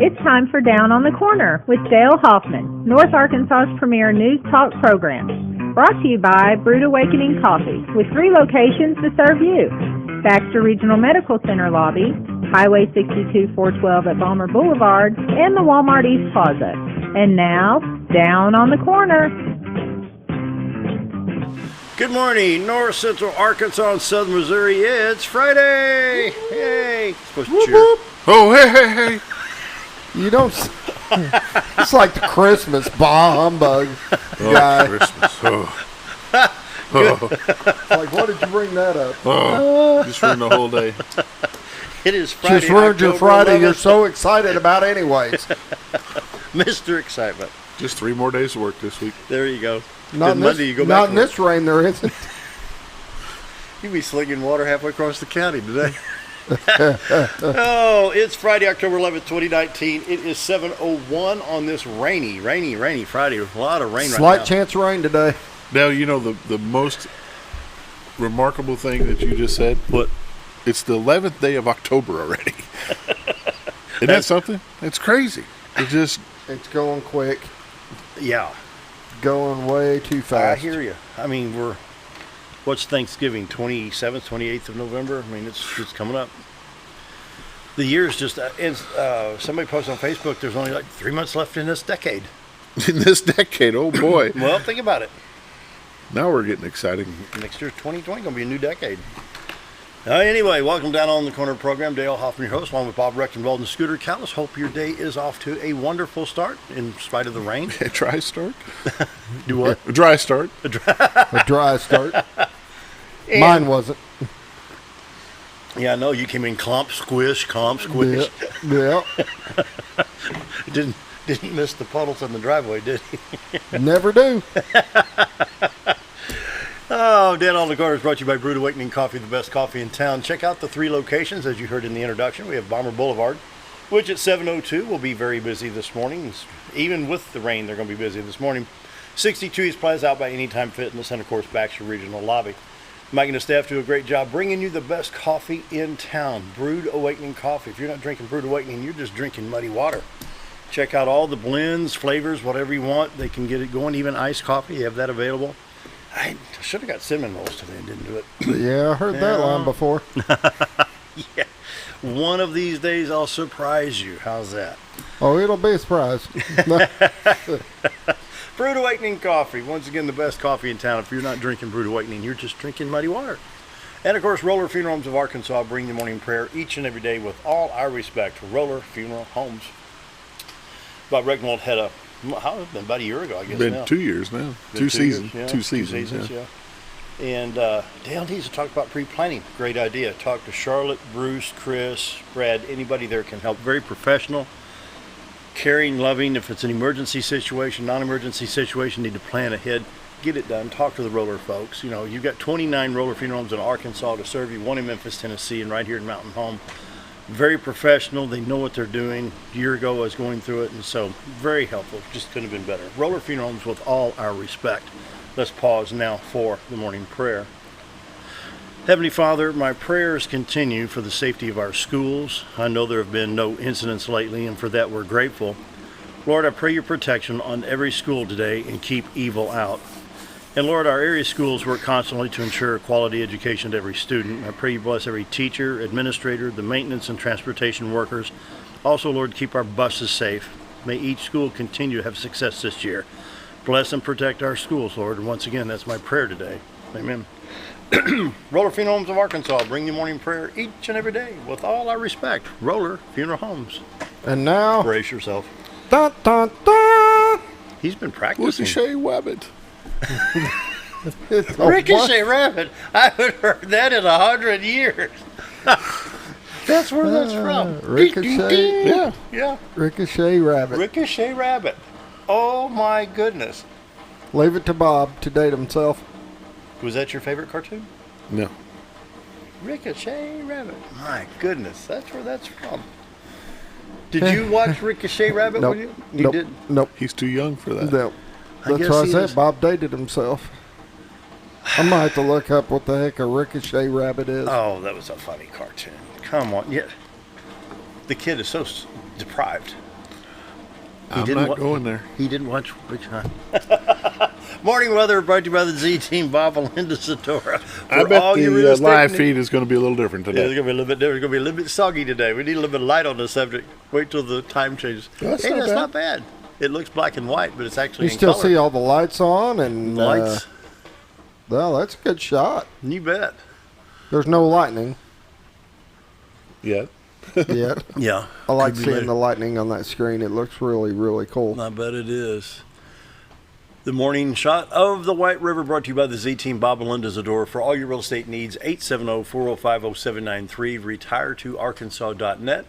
It's time for Down on the Corner with Dale Hoffman, North Arkansas's premier news talk program. Brought to you by Brood Awakening Coffee, with 3 locations to serve you. Baxter Regional Medical Center lobby, Highway 62 412 at Balmer Boulevard, and the Walmart East Plaza. And now, Down on the Corner. Good morning, North Central Arkansas and Southern Missouri. It's Friday. Yay. Supposed to cheer. Oh, hey. You don't. It's like the Christmas bah humbug guy. Christmas. It's like, why did you bring that up? Just ruined the whole day. It is Friday. Just ruined your Friday 11th. you're so excited about anyways. Mr. Excitement. Just 3 more days of work this week. There you go. Not in Monday, you go this, back not to in work. this rain there isn't. You'll be slinging water halfway across the county today. Oh, it's Friday, October 11th, 2019. It is 7:01 on this rainy Friday. A lot of rain right now. Slight chance of rain today. Now, you know the most remarkable thing that you just said? What? It's the 11th day of October already. Isn't that something? It's crazy. It's going quick. Yeah. Going way too fast. I hear you. I mean, what's Thanksgiving? 27th, 28th of November? I mean, it's coming up. The year's just, somebody posted on Facebook, there's only like 3 months left in this decade. in this decade. Oh, boy. Well, think about it. Now we're getting exciting. Next year, 2020, going to be a new decade. Anyway, welcome down on the corner program. Dale Hoffman, your host, along with Bob Recktenwald and Scooter Callis. Hope your day is off to a wonderful start in spite of the rain. A dry start? Do what? A dry start. A dry start. Mine wasn't. Yeah, I know. You came in clump, squish. Yeah. Didn't miss the puddles in the driveway, did he? Never do. Oh, Dan on the Corner is brought to you by Brood Awakening Coffee, the best coffee in town. Check out the 3 locations, as you heard in the introduction. We have Balmer Boulevard, which at 7:02 will be very busy this morning. Even with the rain, they're going to be busy this morning. 62 East Plaza out by Anytime Fitness, and of course, Baxter Regional Lobby. Mike and the staff do a great job bringing you the best coffee in town. Brood Awakening Coffee. If you're not drinking Brood Awakening, you're just drinking muddy water. Check out all the blends, flavors, whatever you want. They can get it going, even iced coffee. You have that available. I should have got cinnamon rolls today and didn't do it. Yeah, I heard that line before. Yeah. One of these days, I'll surprise you. How's that? Oh, it'll be a surprise. Brood Awakening Coffee. Once again, the best coffee in town. If you're not drinking Brood Awakening, you're just drinking muddy water. And, of course, Roller Funeral Homes of Arkansas bring the morning prayer each and every day with all our respect for Roller Funeral Homes. Bob Recktenwald had about a year ago, I guess. Been now. 2 years now. Been 2 seasons. Years, yeah. 2 seasons, yeah. And Dale needs to talk about pre-planning. Great idea. Talk to Charlotte, Bruce, Chris, Brad. Anybody there can help. Very professional, caring, loving. If it's an emergency situation, non-emergency situation, need to plan ahead. Get it done. Talk to the roller folks. You know, you've got 29 roller funeral homes in Arkansas to serve you. One in Memphis, Tennessee, and right here in Mountain Home. Very professional. They know what they're doing. A year ago, I was going through it, and so very helpful. Just couldn't have been better. Roller Funeral Homes with all our respect. Let's pause now for the morning prayer. Heavenly Father, my prayers continue for the safety of our schools. I know there have been no incidents lately, and for that we're grateful. Lord, I pray your protection on every school today and keep evil out. And Lord, our area schools work constantly to ensure quality education to every student. I pray you bless every teacher, administrator, the maintenance and transportation workers. Also, Lord, keep our buses safe. May each school continue to have success this year. Bless and protect our schools, Lord. And once again, that's my prayer today. Amen. Roller Funeral Homes of Arkansas, bring you morning prayer each and every day with all our respect. Roller Funeral Homes. And now, Brace yourself. dun, dun, dun. He's been practicing. Ricochet Wabbit. Ricochet Rabbit. I haven't heard that in 100 years. That's where that's from. Ricochet. Yeah. Ricochet Rabbit. Ricochet Rabbit. Oh my goodness. Leave it to Bob to date himself. Was that your favorite cartoon? No. Ricochet Rabbit. My goodness, that's where that's from. Did you watch Ricochet Rabbit? Nope. You nope. didn't? Nope. He's too young for that. Nope. I That's guess why I he said is. Bob dated himself. I might have to look up what the heck a Ricochet Rabbit is. Oh, that was a funny cartoon. Come on. Yeah. The kid is so deprived. I'm not going there. He didn't watch which one. Morning weather brought to you by the Z Team, Bob and Linda Zadora. I bet the live feed is going to be a little different today. Yeah, it's going to be a little bit different. It's going to be a little bit soggy today. We need a little bit of light on the subject. Wait till the time changes. That's not bad. It looks black and white, but it's actually You in still color. see all the lights on and Lights. Well, that's a good shot. You bet. There's no lightning Yeah. yet. Yeah. I like Could be seeing later. the lightning on that screen. It looks really, really cool. I bet it is. The morning shot of the White River brought to you by the Z Team, Bob and Linda Zadora. For all your real estate needs, 870-405-0793, retiretoarkansas.net.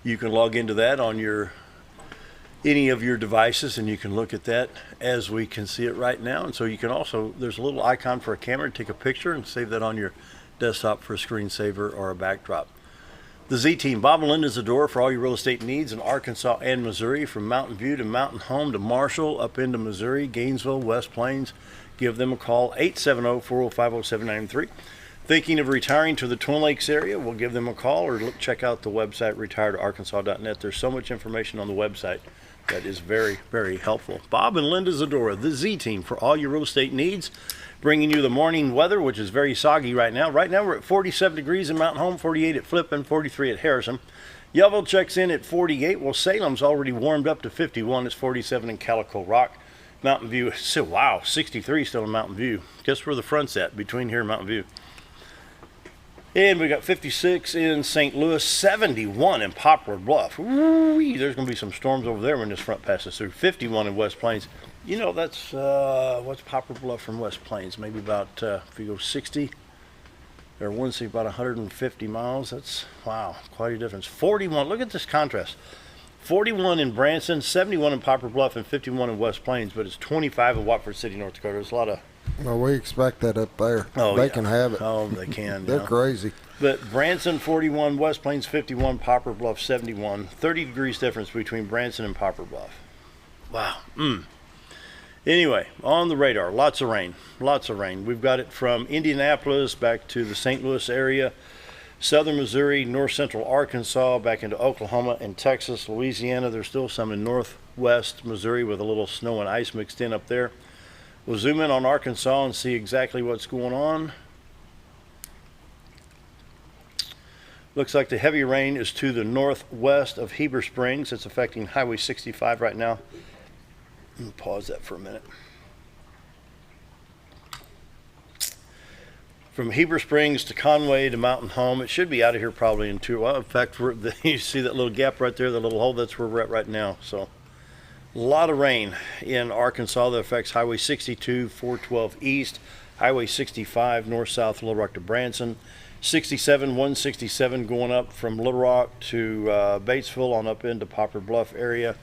You can log into that on any of your devices, and you can look at that as we can see it right now. And so you can also, there's a little icon for a camera to take a picture and save that on your desktop for a screensaver or a backdrop. The Z Team, Bob and Linda Zadora, for all your real estate needs in Arkansas and Missouri, from Mountain View to Mountain Home to Marshall, up into Missouri, Gainesville, West Plains. Give them a call, 870-405-0793. Thinking of retiring to the Twin Lakes area? We'll give them a call, or check out the website, retiretoarkansas.net. There's so much information on the website that is very, very helpful. Bob and Linda Zadora, the Z Team, for all your real estate needs. Bringing you the morning weather, which is very soggy right now. Right now we're at 47 degrees in Mountain Home, 48 at Flippin, 43 at Harrison. Yellville checks in at 48. Well, Salem's already warmed up to 51. It's 47 in Calico Rock. Mountain View, so wow, 63 still in Mountain View. Guess where the front's at, between here and Mountain View. And we got 56 in St. Louis, 71 in Poplar Bluff. Ooh-wee, there's going to be some storms over there when this front passes through. 51 in West Plains. You know, that's, what's Poplar Bluff from West Plains? Maybe about, if you go 60, or 160, about 150 miles. That's, wow, quite a difference. 41, look at this contrast. 41 in Branson, 71 in Poplar Bluff, and 51 in West Plains, but it's 25 in Watford City, North Dakota. There's a lot of... Well, we expect that up there. Oh, they yeah. can have it. Oh, they can. They're yeah. crazy. But Branson 41, West Plains 51, Poplar Bluff 71. 30 degrees difference between Branson and Poplar Bluff. Wow. Anyway, on the radar, lots of rain. Lots of rain. We've got it from Indianapolis back to the St. Louis area, southern Missouri, north central Arkansas, back into Oklahoma and Texas, Louisiana. There's still some in northwest Missouri with a little snow and ice mixed in up there. We'll zoom in on Arkansas and see exactly what's going on. Looks like the heavy rain is to the northwest of Heber Springs. It's affecting Highway 65 right now. Let me pause that for a minute. From Heber Springs to Conway to Mountain Home, it should be out of here probably in 2. Well, in fact, you see that little gap right there, the little hole, that's where we're at right now. So a lot of rain in Arkansas that affects Highway 62, 412 East, Highway 65, north-south, Little Rock to Branson, 67, 167 going up from Little Rock to Batesville on up into Poplar Bluff area.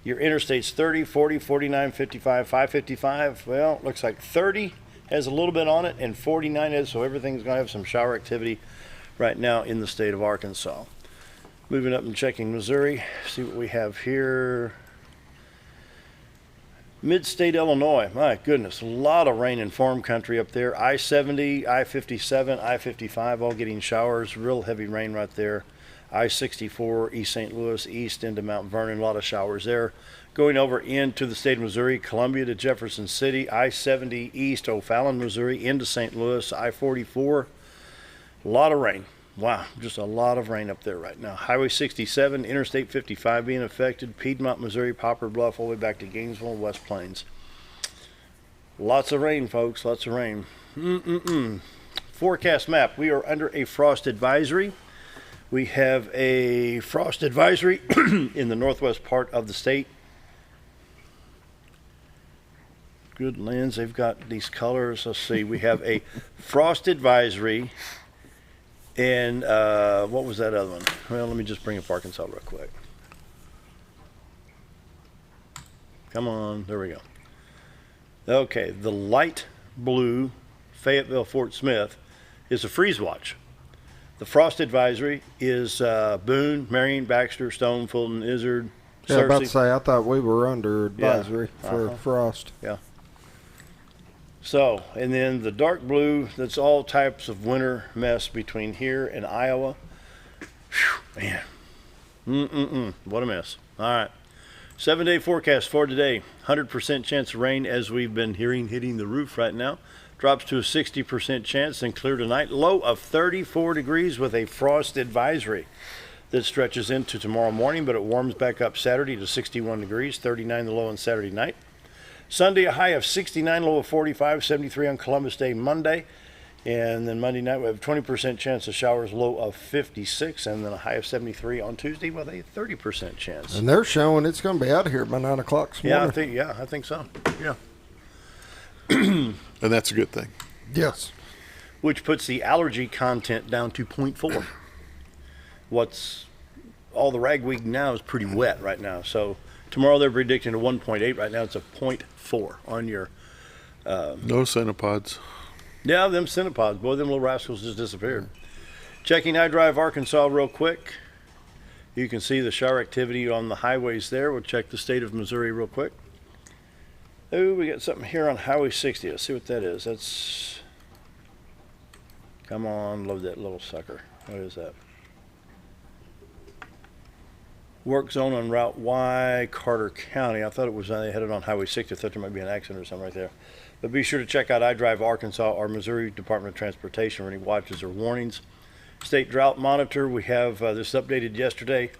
Your interstates 30, 40, 49, 55, 555. Well, looks like 30 has a little bit on it and 49 is, so everything's going to have some shower activity right now in the state of Arkansas. Moving up and checking Missouri, see what we have here. Mid-state Illinois, my goodness, a lot of rain in farm country up there. I-70, I-57, I-55 all getting showers, real heavy rain right there. I-64, East St. Louis, east into Mount Vernon, a lot of showers there. Going over into the state of Missouri, Columbia to Jefferson City, I-70 east, O'Fallon, Missouri, into St. Louis, I-44, a lot of rain. Wow, just a lot of rain up there right now. Highway 67, Interstate 55 being affected, Piedmont, Missouri, Poplar Bluff, all the way back to Gainesville, West Plains. Lots of rain, folks, lots of rain. Forecast map, we are under a frost advisory. We have a frost advisory in the northwest part of the state. Good lands, they've got these colors. Let's see, we have a frost advisory. And what was that other one? Well, let me just bring up Arkansas real quick. Come on, there we go. Okay, the light blue Fayetteville, Fort Smith is a freeze watch. The frost advisory is Boone, Marion, Baxter, Stone, Fulton, Izzard, Yeah, about to Searcy. say, I thought we were under advisory for frost. Yeah. So, and then the dark blue, that's all types of winter mess between here and Iowa. Whew, man. What a mess. All right. 7-day forecast for today. 100% chance of rain, as we've been hearing, hitting the roof right now. Drops to a 60% chance and clear tonight. Low of 34 degrees with a frost advisory that stretches into tomorrow morning, but it warms back up Saturday to 61 degrees, 39 the low on Saturday night. Sunday, a high of 69, low of 45, 73 on Columbus Day Monday. And then Monday night, we have 20% chance of showers, low of 56, and then a high of 73 on Tuesday with a 30% chance. And they're showing it's going to be out of here by 9 o'clock this morning. I think so. Yeah. And that's a good thing. Yes. Which puts the allergy content down to 0.4. What's all the ragweed now is pretty wet right now. So tomorrow they're predicting a 1.8. Right now it's a 0.4 on your. No centipods. Yeah, them centipods. Boy, them little rascals just disappeared. Checking iDrive Arkansas real quick. You can see the shower activity on the highways there. We'll check the state of Missouri real quick. Oh, we got something here on Highway 60. Let's see what that is. That's. Come on, load that little sucker. What is that? Work zone on Route Y, Carter County. I thought it was they had it on Highway 60. I thought there might be an accident or something right there. But be sure to check out iDrive Arkansas or Missouri Department of Transportation for any watches or warnings. State drought monitor. We have this updated yesterday.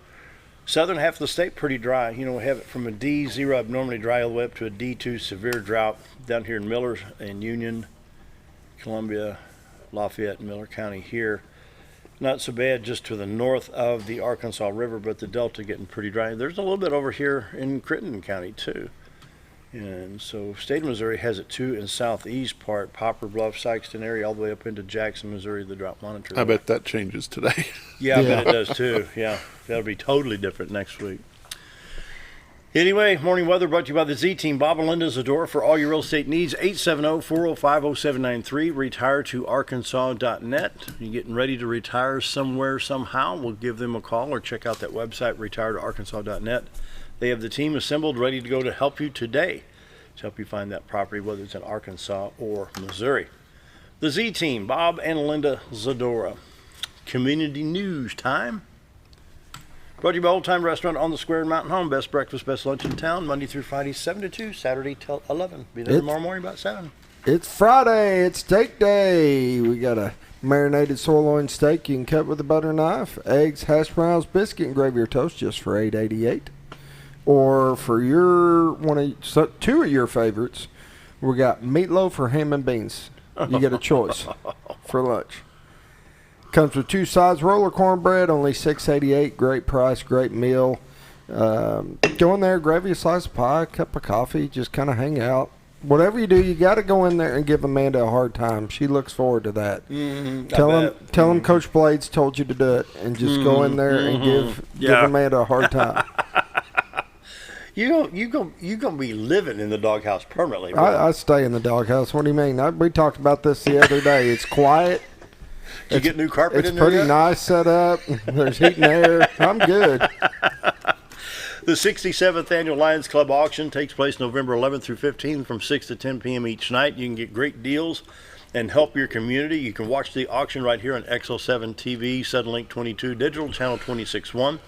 Southern half of the state pretty dry. You know, we have it from a D0 abnormally dry all the way up to a D2 severe drought down here in Miller and Union, Columbia, Lafayette, and Miller County here. Not so bad just to the north of the Arkansas River, but the Delta getting pretty dry. There's a little bit over here in Crittenden County too. And so state of Missouri has it too in southeast part, Poplar Bluff, Sykeston area, all the way up into Jackson, Missouri, the drought monitor. I bet that changes today. Yeah, I bet it does too. Yeah, that'll be totally different next week. Anyway, morning weather brought to you by the Z-Team. Bob and Linda Zadora for all your real estate needs. 870-405-0793. Retire to Arkansas.net. You're getting ready to retire somewhere, somehow. We'll give them a call or check out that website, retire to Arkansas.net. They have the team assembled, ready to go to help you today to help you find that property, whether it's in Arkansas or Missouri. The Z-Team, Bob and Linda Zadora. Community news time. Brought to you by Old Time Restaurant on the Square in Mountain Home. Best breakfast, best lunch in town. Monday through Friday, 7 to 2. Saturday till 11. Be there tomorrow morning about 7. It's Friday. It's steak day. We got a marinated sirloin steak you can cut with a butter knife. Eggs, hash browns, biscuit, and gravy or toast just for $8.88. Or for your two of your favorites, we got meatloaf or ham and beans. You get a choice for lunch. Comes with 2 sides, roller cornbread, only $6.88. Great price, great meal. Go in there, grab you a slice of pie, a cup of coffee, just kind of hang out. Whatever you do, you got to go in there and give Amanda a hard time. She looks forward to that. Tell him Coach Blades told you to do it, and just go in there and give Amanda a hard time. You gonna be living in the doghouse permanently, right? I stay in the doghouse. What do you mean? We talked about this the other day. It's quiet. You get new carpet in there? It's pretty nice set up. There's heat and air. I'm good. The 67th Annual Lions Club Auction takes place November 11th through 15th from 6 to 10 p.m. each night. You can get great deals and help your community. You can watch the auction right here on XL7 TV, Suddenlink 22 Digital, Channel 26.1.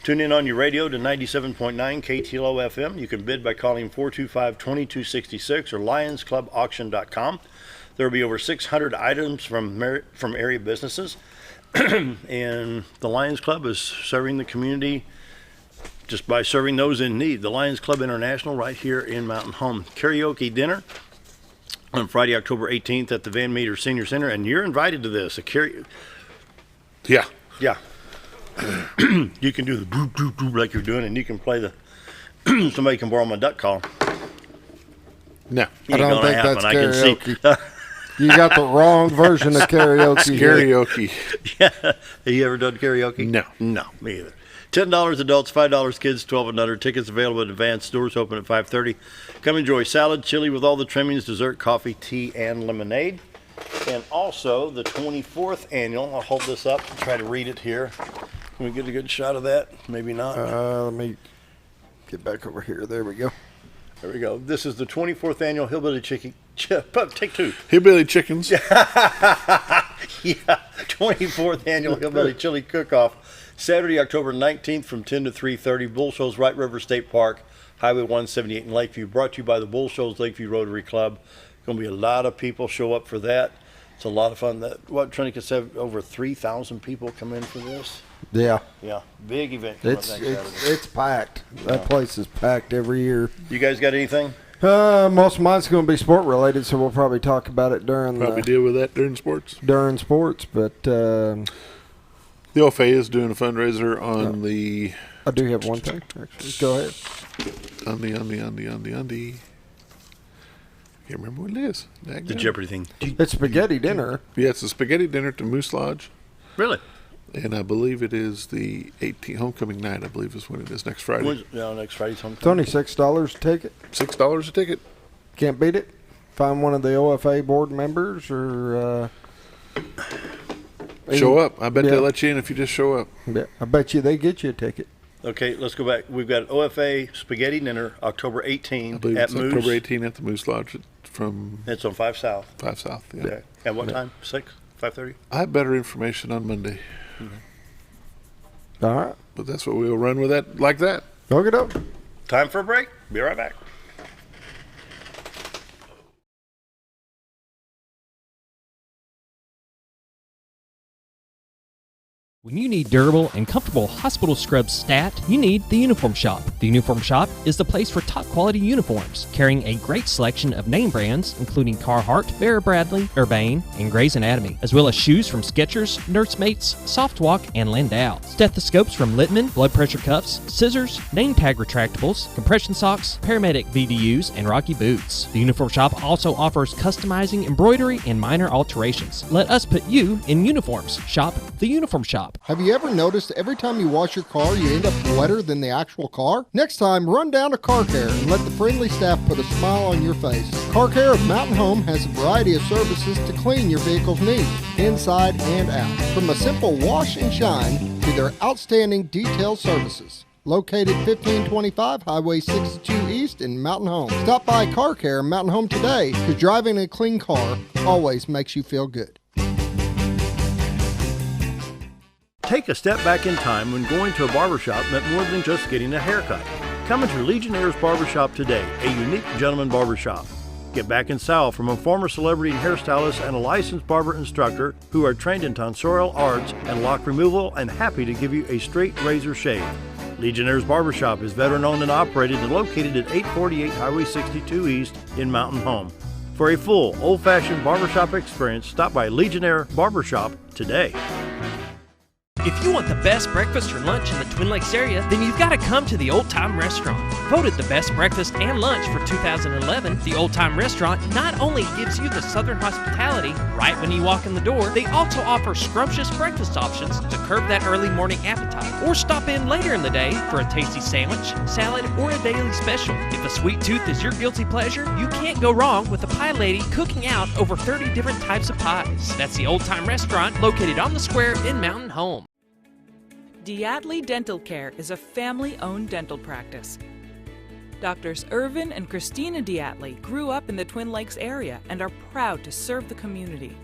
Tune in on your radio to 97.9 KTLO FM. You can bid by calling 425-2266 or lionsclubauction.com. There will be over 600 items from area businesses. And the Lions Club is serving the community just by serving those in need. The Lions Club International right here in Mountain Home. Karaoke dinner on Friday, October 18th at the Van Meter Senior Center. And you're invited to this. Yeah. Yeah. You can do the boop, boop, boop like you're doing, and you can play the somebody can borrow my duck call. No. I don't think that's karaoke. I You got the wrong version of karaoke. Karaoke. Yeah. Have you ever done karaoke? No. No, me either. $10 adults, $5 kids, 12 and under. Tickets available in advance. Doors open at 5:30. Come enjoy salad, chili with all the trimmings, dessert, coffee, tea, and lemonade. And also the 24th annual. I'll hold this up and try to read it here. Can we get a good shot of that? Maybe not. Let me get back over here. There we go. There we go. This is the 24th annual Hillbilly Chicken. Take two. Hillbilly Chickens. Yeah, 24th annual Hillbilly Chili Cook-Off Saturday, October 19th from 10 to 3:30. Bull Shows, Wright River State Park, Highway 178 in Lakeview. Brought to you by the Bull Shows Lakeview Rotary Club. Going to be a lot of people show up for that. It's a lot of fun. Trinica said over 3,000 people come in for this. Yeah. Yeah, big event. It's packed. That place is packed every year. You guys got anything? Most of mine's going to be sport related, so we'll probably talk about it deal with that during sports. But the OFA is doing a fundraiser on the. I do have one thing. Actually. Go ahead. On the. I can't remember what it is. The Jeopardy thing. It's spaghetti dinner. Yeah, it's a spaghetti dinner to Moose Lodge. Really? And I believe it is the 18th homecoming night. I believe is when it is next Friday. Next Friday's homecoming. It's only $6 a ticket. $6 a ticket. Can't beat it. Find one of the OFA board members or show up. I bet they'll let you in if you just show up. Yeah, I bet you they get you a ticket. Okay, let's go back. We've got OFA spaghetti dinner October 18 I believe at it's Moose. October 18 at the Moose Lodge from. It's on 5 South. 5 South. Yeah. Okay. At what time? 6? 5:30? I have better information on Monday. All right. But that's what we'll run with that like that. Look it up. Time for a break. Be right back. When you need durable and comfortable hospital scrubs stat, you need the Uniform Shop. The Uniform Shop is the place for top quality uniforms, carrying a great selection of name brands, including Carhartt, Vera Bradley, Urbane, and Grey's Anatomy, as well as shoes from Skechers, Nursemates, Softwalk, and Landau, stethoscopes from Littman, blood pressure cuffs, scissors, name tag retractables, compression socks, paramedic VDUs, and Rocky boots. The Uniform Shop also offers customizing, embroidery, and minor alterations. Let us put you in uniforms. Shop the Uniform Shop. Have you ever noticed every time you wash your car, you end up wetter than the actual car? Next time, run down to Car Care and let the friendly staff put a smile on your face. Car Care of Mountain Home has a variety of services to clean your vehicle's needs, inside and out. From a simple wash and shine to their outstanding detailed services. Located 1525 Highway 62 East in Mountain Home. Stop by Car Care Mountain Home today, because driving a clean car always makes you feel good. Take a step back in time when going to a barbershop meant more than just getting a haircut. Come into Legionnaire's Barbershop today, a unique gentleman barbershop. Get back in style from a former celebrity hairstylist and a licensed barber instructor who are trained in tonsorial arts and lock removal and happy to give you a straight razor shave. Legionnaire's Barbershop is veteran-owned and operated and located at 848 Highway 62 East in Mountain Home. For a full, old-fashioned barbershop experience, stop by Legionnaire Barbershop today. If you want the best breakfast or lunch in the Twin Lakes area, then you've got to come to the Old Time Restaurant. Voted the best breakfast and lunch for 2011, the Old Time Restaurant not only gives you the Southern hospitality right when you walk in the door, they also offer scrumptious breakfast options to curb that early morning appetite. Or stop in later in the day for a tasty sandwich, salad, or a daily special. If a sweet tooth is your guilty pleasure, you can't go wrong with the pie lady cooking out over 30 different types of pies. That's the Old Time Restaurant located on the square in Mountain Home. Diatley Dental Care is a family-owned dental practice. Doctors Irvin and Christina Diatley grew up in the Twin Lakes area and are proud to serve the community.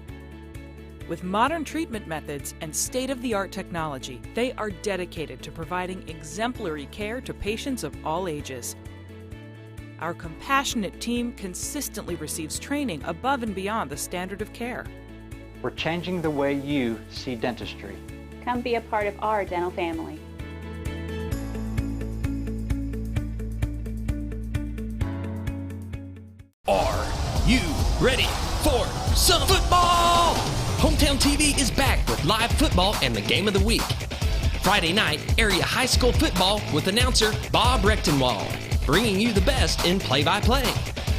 With modern treatment methods and state-of-the-art technology, they are dedicated to providing exemplary care to patients of all ages. Our compassionate team consistently receives training above and beyond the standard of care. We're changing the way you see dentistry. Come be a part of our dental family. Are you ready for some football? Hometown TV is back with live football and the game of the week. Friday night, area high school football with announcer Bob Recktenwald, bringing you the best in play-by-play.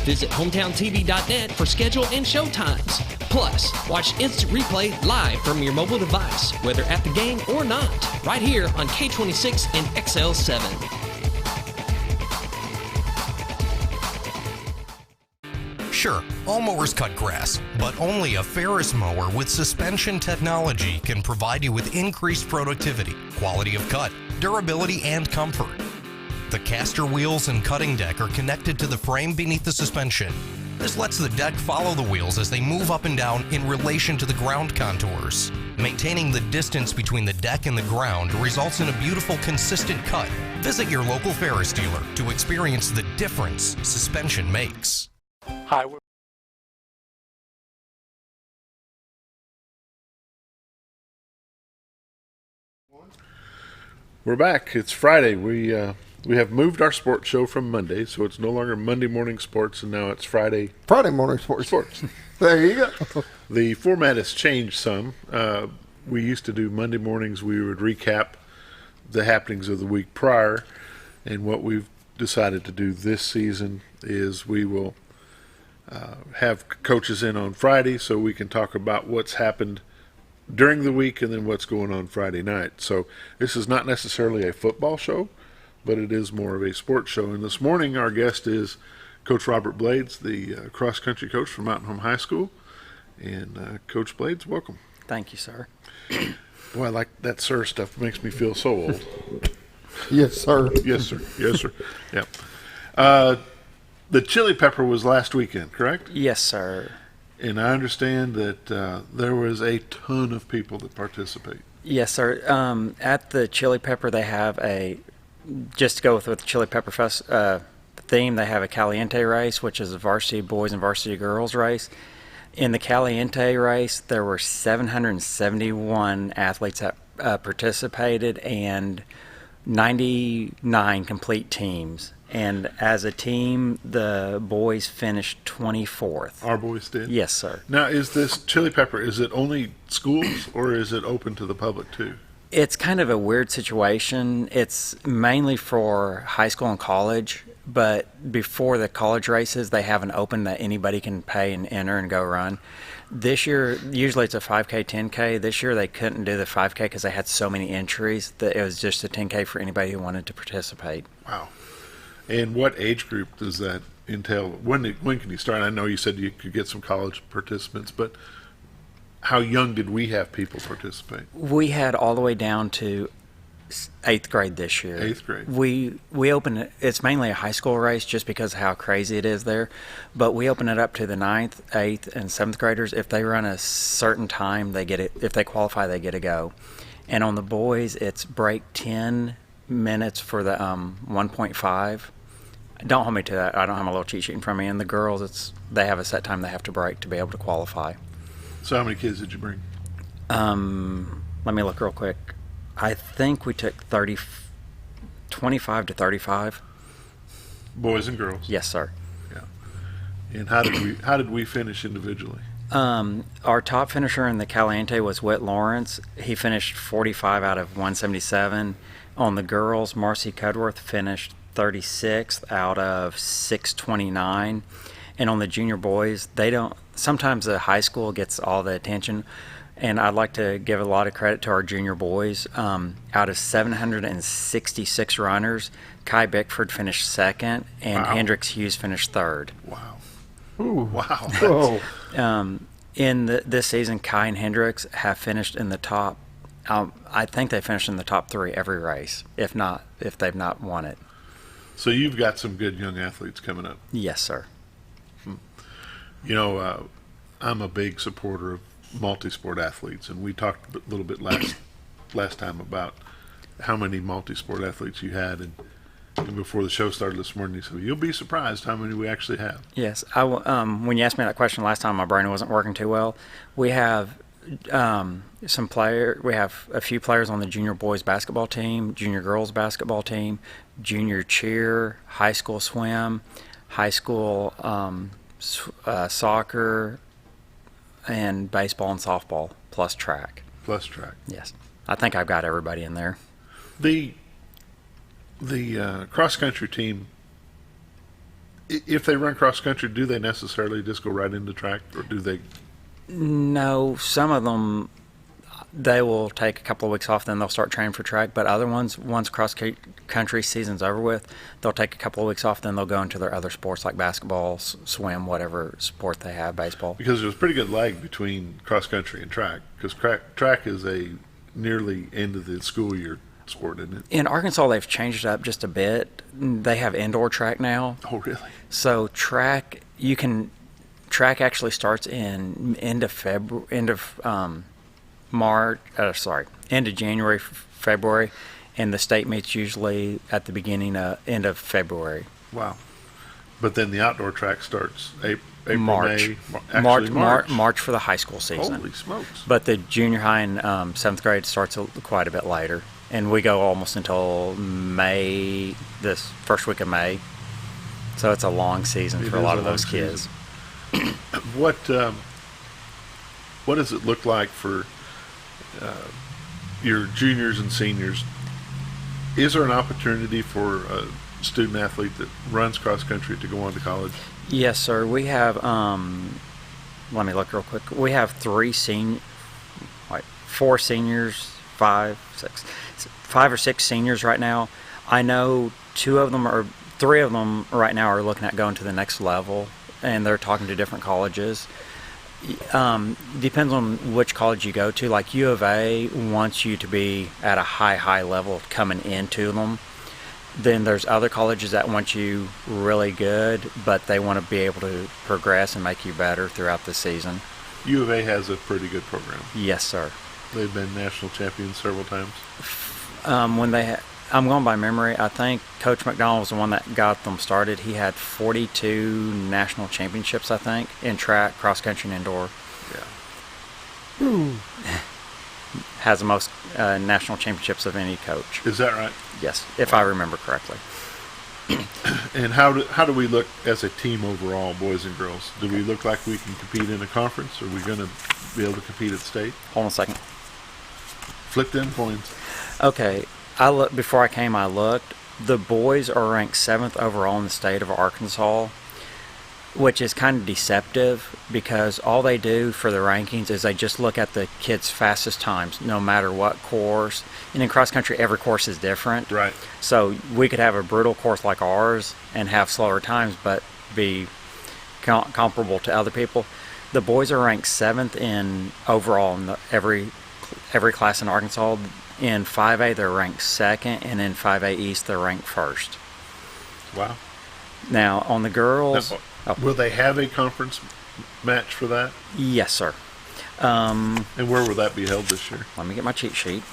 Visit hometowntv.net for schedule and show times. Plus, watch instant replay live from your mobile device, whether at the game or not, right here on K26 and XL7. Sure, all mowers cut grass, but only a Ferris mower with suspension technology can provide you with increased productivity, quality of cut, durability, and comfort. The caster wheels and cutting deck are connected to the frame beneath the suspension. This lets the deck follow the wheels as they move up and down in relation to the ground contours. Maintaining the distance between the deck and the ground results in a beautiful, consistent cut. Visit your local Ferris dealer to experience the difference suspension makes. Hi. We're back. It's Friday. We have moved our sports show from Monday, so it's no longer Monday morning sports, and now it's Friday morning sports. There you go. The format has changed some. We used to do Monday mornings. We would recap the happenings of the week prior, and what we've decided to do this season is we will have coaches in on Friday so we can talk about what's happened during the week and then what's going on Friday night. So this is not necessarily a football show, but it is more of a sports show. And this morning our guest is Coach Robert Blades, the cross-country coach from Mountain Home High School. And Coach Blades, welcome. Thank you, sir. Boy, I like that sir stuff. Makes me feel so old. Yes, sir. Yes, sir. Yes, sir. Yeah. The Chili Pepper was last weekend, correct? Yes, sir. And I understand that there was a ton of people that participate. Yes, sir. At the Chili Pepper, they have just to go with the Chili Pepper Fest theme, they have a Caliente race, which is a varsity boys and varsity girls race. In the Caliente race, there were 771 athletes that participated and 99 complete teams. And as a team, the boys finished 24th. Our boys did? Yes, sir. Now, is this Chili Pepper, is it only schools or is it open to the public too? It's kind of a weird situation. It's mainly for high school and college, but before the college races, they have an open that anybody can pay and enter and go run. This year, usually it's a 5K, 10K. This year they couldn't do the 5K because they had so many entries that it was just a 10K for anybody who wanted to participate. Wow. And what age group does that entail? When can you start? I know you said you could get some college participants, but how young did we have people participate? We had all the way down to 8th grade this year. 8th grade. We opened it. It's mainly a high school race just because of how crazy it is there, but we open it up to the 9th, 8th, and 7th graders. If they run a certain time, they get it. If they qualify, they get to go. And on the boys, it's break 10 minutes for the 1.5. Don't hold me to that. I don't have my little cheat sheet in front of me. And the girls, they have a set time they have to break to be able to qualify. So how many kids did you bring? Let me look real quick. I think we took 25 to 35. Boys and girls? Yes, sir. Yeah. And how did we finish individually? Our top finisher in the Caliente was Whit Lawrence. He finished 45 out of 177. On the girls, Marcy Cudworth finished 36th out of 629. And on the junior boys, sometimes the high school gets all the attention, and I'd like to give a lot of credit to our junior boys. Out of 766 runners, Kai Bickford finished second, and Hendrix Hughes finished third. Wow. Ooh, wow. Whoa. In this season, Kai and Hendrix have finished in the top, I think they finished in the top 3 every race, if they've not won it. So you've got some good young athletes coming up. Yes, sir. You know, I'm a big supporter of multi-sport athletes, and we talked a little bit last time about how many multi-sport athletes you had, and before the show started this morning, you said, you'll be surprised how many we actually have. Yes. When you asked me that question last time, my brain wasn't working too well. We have we have a few players on the junior boys basketball team, junior girls basketball team, junior cheer, high school swim, high school soccer, and baseball and softball, plus track. Plus track. Yes. I think I've got everybody in there. The cross-country team, if they run cross-country, do they necessarily just go right into track, or do they? No, some of them, they will take a couple of weeks off, then they'll start training for track. But other ones, once cross-country season's over with, they'll take a couple of weeks off, then they'll go into their other sports like basketball, swim, whatever sport they have, baseball. Because there's a pretty good lag between cross-country and track, because track is a nearly end of the school year sport, isn't it? In Arkansas, they've changed it up just a bit. They have indoor track now. Oh, really? So track, you can track actually starts in end of January, February, and the state meets usually at the end of February. Wow. But then the outdoor track starts April, March. May, March for the high school season. Holy smokes. But the junior high and 7th grade starts quite a bit later. And we go almost until May, this first week of May. So it's a long season for a lot of those kids. What does it look like for your juniors and seniors? Is there an opportunity for a student athlete that runs cross country to go on to college? Yes, sir. We have, let me look real quick. We have 4 seniors, 5 or 6 seniors right now. I know 3 of them right now are looking at going to the next level, and they're talking to different colleges. Depends on which college you go to. Like U of A wants you to be at a high level coming into them. Then there's other colleges that want you really good, but they want to be able to progress and make you better throughout the season. U of A has a pretty good program. Yes, sir. They've been national champions several times. I'm going by memory. I think Coach McDonald was the one that got them started. He had 42 national championships, I think, in track, cross country, and indoor. Yeah. Ooh. Has the most national championships of any coach. Is that right? Yes, if I remember correctly. And how do we look as a team overall, boys and girls? Do we look like we can compete in a conference? Are we going to be able to compete at state? Hold on a second. Flip them coins. Okay, before I came, I looked. The boys are ranked 7th overall in the state of Arkansas, which is kind of deceptive because all they do for the rankings is they just look at the kids' fastest times, no matter what course. And in cross country, every course is different. Right. So we could have a brutal course like ours and have slower times, but be comparable to other people. The boys are ranked 7th in overall in every class in Arkansas. In 5A, they're ranked 2nd, and in 5A East, they're ranked 1st. Wow. Now, on the girls... Will they have a conference match for that? Yes, sir. And where will that be held this year? Let me get my cheat sheet.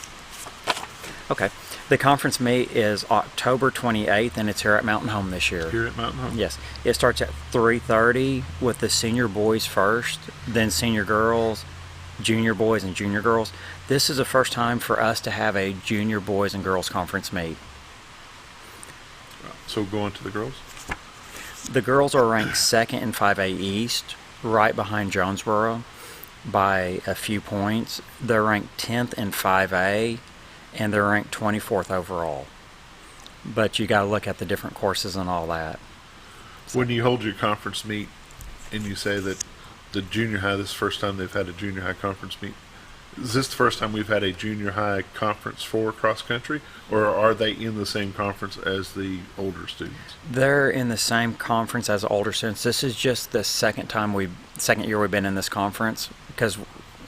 Okay. The conference meet is October 28th, and it's here at Mountain Home this year. Here at Mountain Home? Yes. It starts at 3:30 with the senior boys first, then senior girls, junior boys, and junior girls. This is the first time for us to have a junior boys and girls conference meet. So going to the girls? The girls are ranked 2nd in 5A East, right behind Jonesboro by a few points. They're ranked 10th in 5A, and they're ranked 24th overall. But you got to look at the different courses and all that. When you hold your conference meet and you say that the junior high, this is the first time they've had a junior high conference meet, is this the first time we've had a junior high conference for cross country, or are they in the same conference as the older students? They're in the same conference as older students. This is just the second year we've been in this conference, because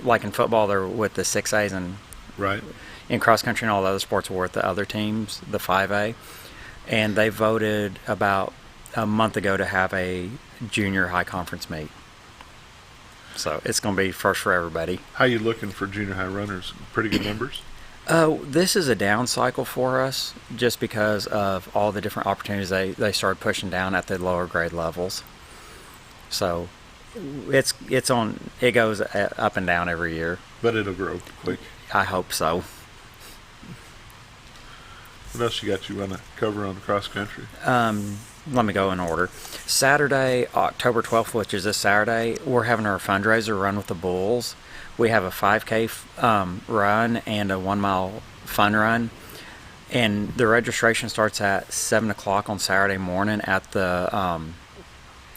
like in football, they're with the 6As, and right. In cross country and all the other sports, we're with the other teams, the 5A, and they voted about a month ago to have a junior high conference meet. So it's going to be first for everybody. How are you looking for junior high runners? Pretty good numbers? This is a down cycle for us just because of all the different opportunities they started pushing down at the lower grade levels. So it goes up and down every year. But it'll grow quick. I hope so. What else you got you want to cover on the cross country? Let me go in order. Saturday, October 12th, which is this Saturday, we're having our fundraiser run with the Bulls. We have a 5K run and a 1 mile fun run. And the registration starts at 7 o'clock on Saturday morning at the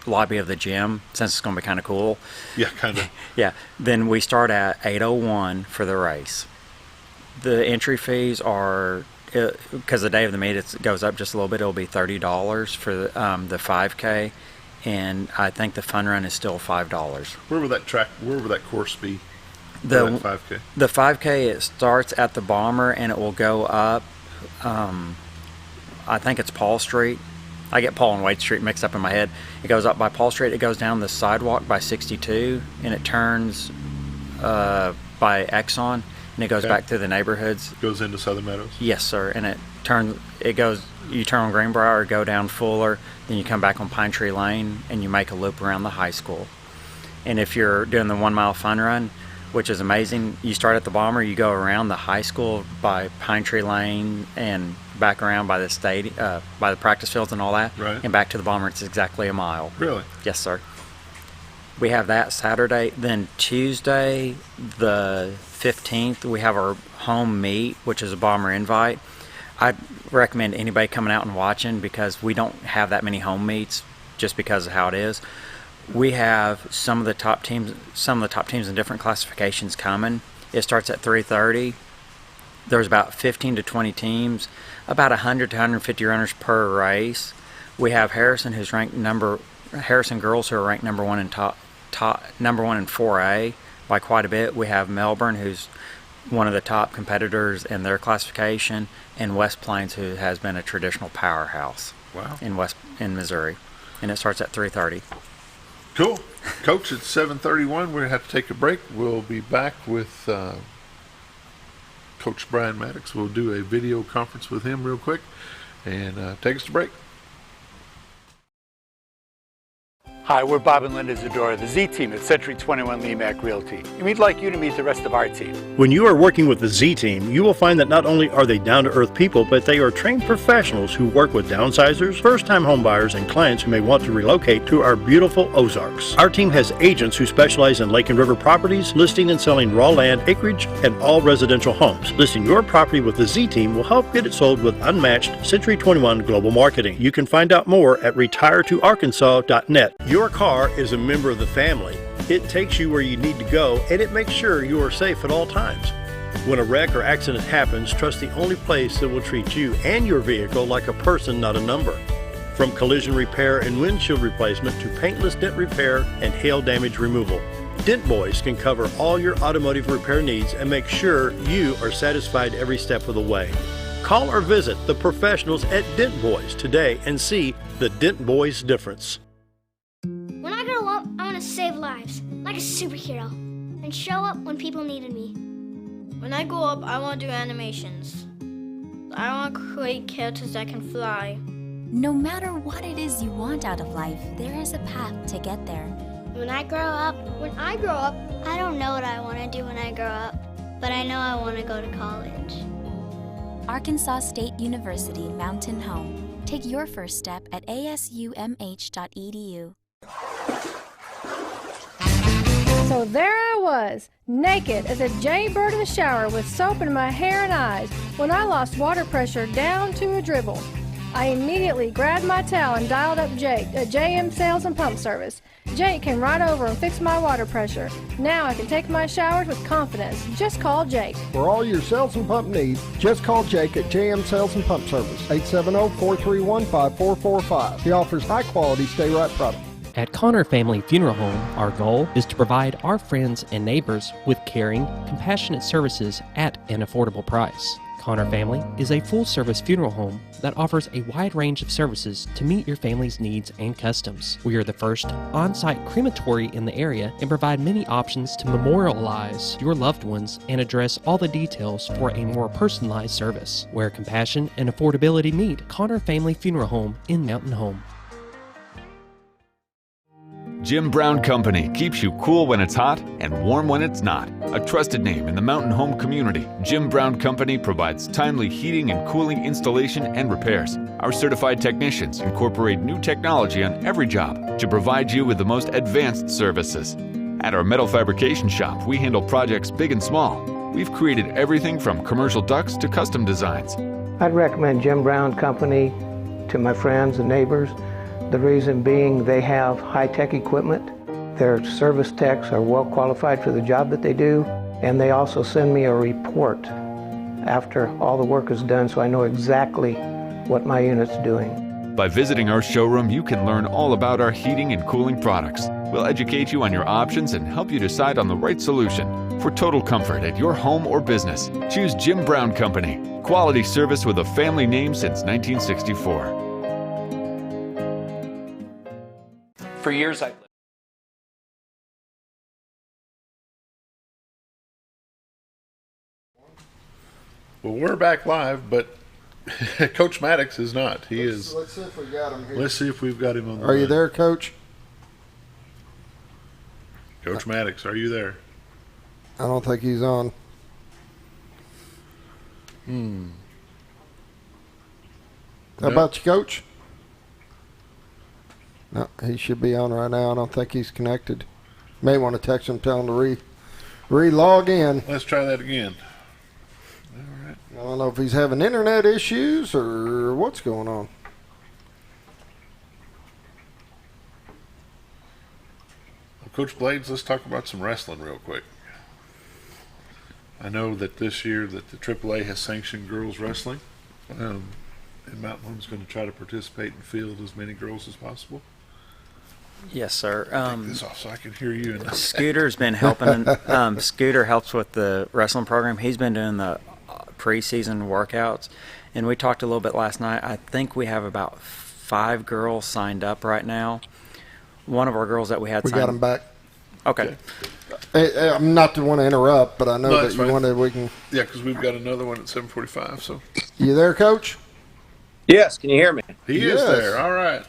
lobby of the gym, since it's going to be kind of cool. Yeah, kind of. Yeah. Then we start at 8:01 for the race. The entry fees are, because the day of the meet it goes up just a little bit, it'll be $30 for the 5K, and I think the fun run is still $5. Where will that course be? The 5K. The 5K, it starts at the Bomber and it will go up. I think it's Paul Street. I get Paul and Wade Street mixed up in my head. It goes up by Paul Street, it goes down the sidewalk by 62, and it turns by Exxon, and it goes back through the neighborhoods. It goes into Southern Meadows? Yes, sir. And you turn on Greenbrier, go down Fuller, then you come back on Pine Tree Lane, and you make a loop around the high school. And if you're doing the 1 mile fun run, which is amazing, you start at the Bomber, you go around the high school by Pine Tree Lane and back around by the by the practice fields and all that, right, and back to the Bomber. It's exactly a mile. Really? Yes, sir. We have that Saturday. Then Tuesday, the 15th, we have our home meet, which is a Bomber invite. I'd recommend anybody coming out and watching because we don't have that many home meets just because of how it is. We have some of the top teams in different classifications coming. It starts at 3:30. There's about 15 to 20 teams, about 100 to 150 runners per race. We have Harrison, Harrison girls who are ranked number one in 4A by quite a bit. We have Melbourne, who's one of the top competitors in their classification, and West Plains, who has been a traditional powerhouse. Wow. in Missouri, and it starts at 3:30. Cool. Coach, it's 7:31. We're going to have to take a break. We'll be back with Coach Bryan Mattox. We'll do a video conference with him real quick and take us to break. Hi, we're Bob and Linda Zadora, the Z Team at Century 21 Lemac Realty, and we'd like you to meet the rest of our team. When you are working with the Z Team, you will find that not only are they down-to-earth people, but they are trained professionals who work with downsizers, first-time homebuyers, and clients who may want to relocate to our beautiful Ozarks. Our team has agents who specialize in lake and river properties, listing and selling raw land, acreage, and all residential homes. Listing your property with the Z Team will help get it sold with unmatched Century 21 global marketing. You can find out more at retiretoarkansas.net. Your car is a member of the family. It takes you where you need to go, and it makes sure you are safe at all times. When a wreck or accident happens, trust the only place that will treat you and your vehicle like a person, not a number. From collision repair and windshield replacement to paintless dent repair and hail damage removal, Dent Boys can cover all your automotive repair needs and make sure you are satisfied every step of the way. Call or visit the professionals at Dent Boys today and see the Dent Boys difference. When I grow up, I want to save lives, like a superhero, and show up when people needed me. When I grow up, I want to do animations. I want to create characters that can fly. No matter what it is you want out of life, there is a path to get there. When I grow up, I don't know what I want to do when I grow up, but I know I want to go to college. Arkansas State University Mountain Home. Take your first step at asumh.edu. So there I was, naked as a jaybird in the shower with soap in my hair and eyes when I lost water pressure down to a dribble. I immediately grabbed my towel and dialed up Jake at JM Sales and Pump Service. Jake came right over and fixed my water pressure. Now I can take my showers with confidence. Just call Jake. For all your sales and pump needs, just call Jake at JM Sales and Pump Service, 870-431-5445. He offers high-quality stay-right products. At Connor Family Funeral Home, our goal is to provide our friends and neighbors with caring, compassionate services at an affordable price. Connor Family is a full-service funeral home that offers a wide range of services to meet your family's needs and customs. We are the first on-site crematory in the area and provide many options to memorialize your loved ones and address all the details for a more personalized service. Where compassion and affordability meet, Connor Family Funeral Home in Mountain Home. Jim Brown Company keeps you cool when it's hot and warm when it's not. A trusted name in the mountain home community, Jim Brown Company provides timely heating and cooling installation and repairs. Our certified technicians incorporate new technology on every job to provide you with the most advanced services. At our metal fabrication shop, we handle projects big and small. We've created everything from commercial ducts to custom designs. I'd recommend Jim Brown Company to my friends and neighbors. The reason being they have high-tech equipment, their service techs are well qualified for the job that they do, and they also send me a report after all the work is done so I know exactly what my unit's doing. By visiting our showroom, you can learn all about our heating and cooling products. We'll educate you on your options and help you decide on the right solution. For total comfort at your home or business, choose Jim Brown Company. Quality service with a family name since 1964. For years, I've lived. Well, we're back live, but Coach Mattox is not. Let's see if we got him here. Let's see if we've got him on the Are you line. there, Coach? Coach Mattox, are you there? I don't think he's on. How about you, Coach? No, he should be on right now. I don't think he's connected. May want to text him, tell him to re-log in. Let's try that again. I don't know if he's having internet issues or what's going on. Well, Coach Blades, let's talk about some wrestling real quick. I know that this year that the AAA has sanctioned girls wrestling, and Mountain Home's going to try to participate and field as many girls as possible. Yes, sir. Take this off so I can hear you. Scooter's been helping. Scooter helps with the wrestling program. He's been doing the preseason workouts, and we talked a little bit last night. I think we have about 5 girls signed up right now. One of our girls that we had signed. We got them back. Okay. Hey, I'm not to want to interrupt, but I know that you wanted. We can. Yeah, because we've got another one at 7:45. So. You there, Coach? Yes. Can you hear me? He is there. All right.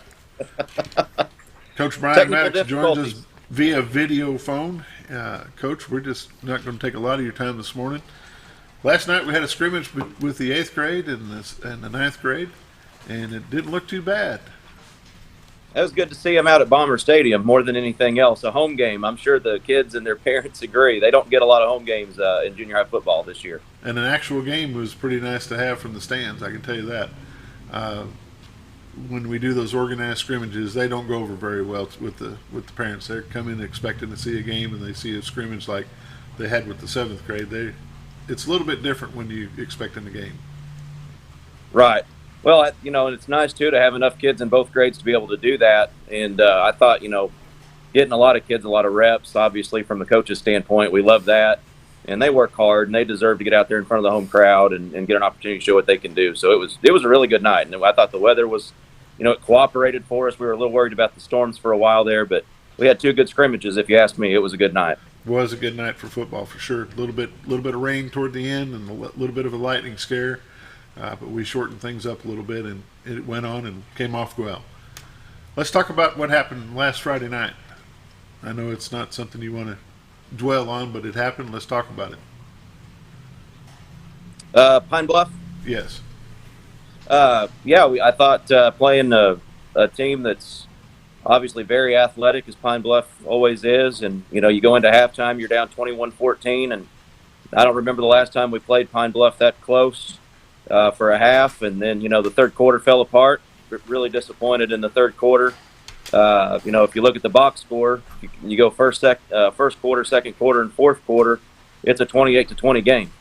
Coach Bryan Mattox joins us via video phone. Coach, we're just not going to take a lot of your time this morning. Last night we had a scrimmage with the 8th grade and the 9th grade, and it didn't look too bad. It was good to see them out at Bomber Stadium more than anything else. A home game. I'm sure the kids and their parents agree. They don't get a lot of home games in junior high football this year. And an actual game was pretty nice to have from the stands, I can tell you that. When we do those organized scrimmages, they don't go over very well with the parents. They come in expecting to see a game, and they see a scrimmage like they had with the 7th grade. It's a little bit different when you expecting a game. Right. Well, and it's nice, too, to have enough kids in both grades to be able to do that. And I thought, getting a lot of kids a lot of reps, obviously, from the coach's standpoint, we love that. And they work hard, and they deserve to get out there in front of the home crowd and get an opportunity to show what they can do. So it was a really good night. And I thought the weather was, it cooperated for us. We were a little worried about the storms for a while there, but we had 2 good scrimmages, if you ask me. It was a good night. It was a good night for football, for sure. A little bit of rain toward the end and a little bit of a lightning scare. But we shortened things up a little bit, and it went on and came off well. Let's talk about what happened last Friday night. I know it's not something you want to dwell on, but it happened. Let's talk about it. Pine Bluff? Yes. I thought playing a team that's obviously very athletic, as Pine Bluff always is, and, you go into halftime, you're down 21-14, and I don't remember the last time we played Pine Bluff that close. For a half, and then the third quarter fell apart. Really disappointed in the third quarter. If you look at the box score, you go first quarter, second quarter, and fourth quarter, it's a 28-20 game.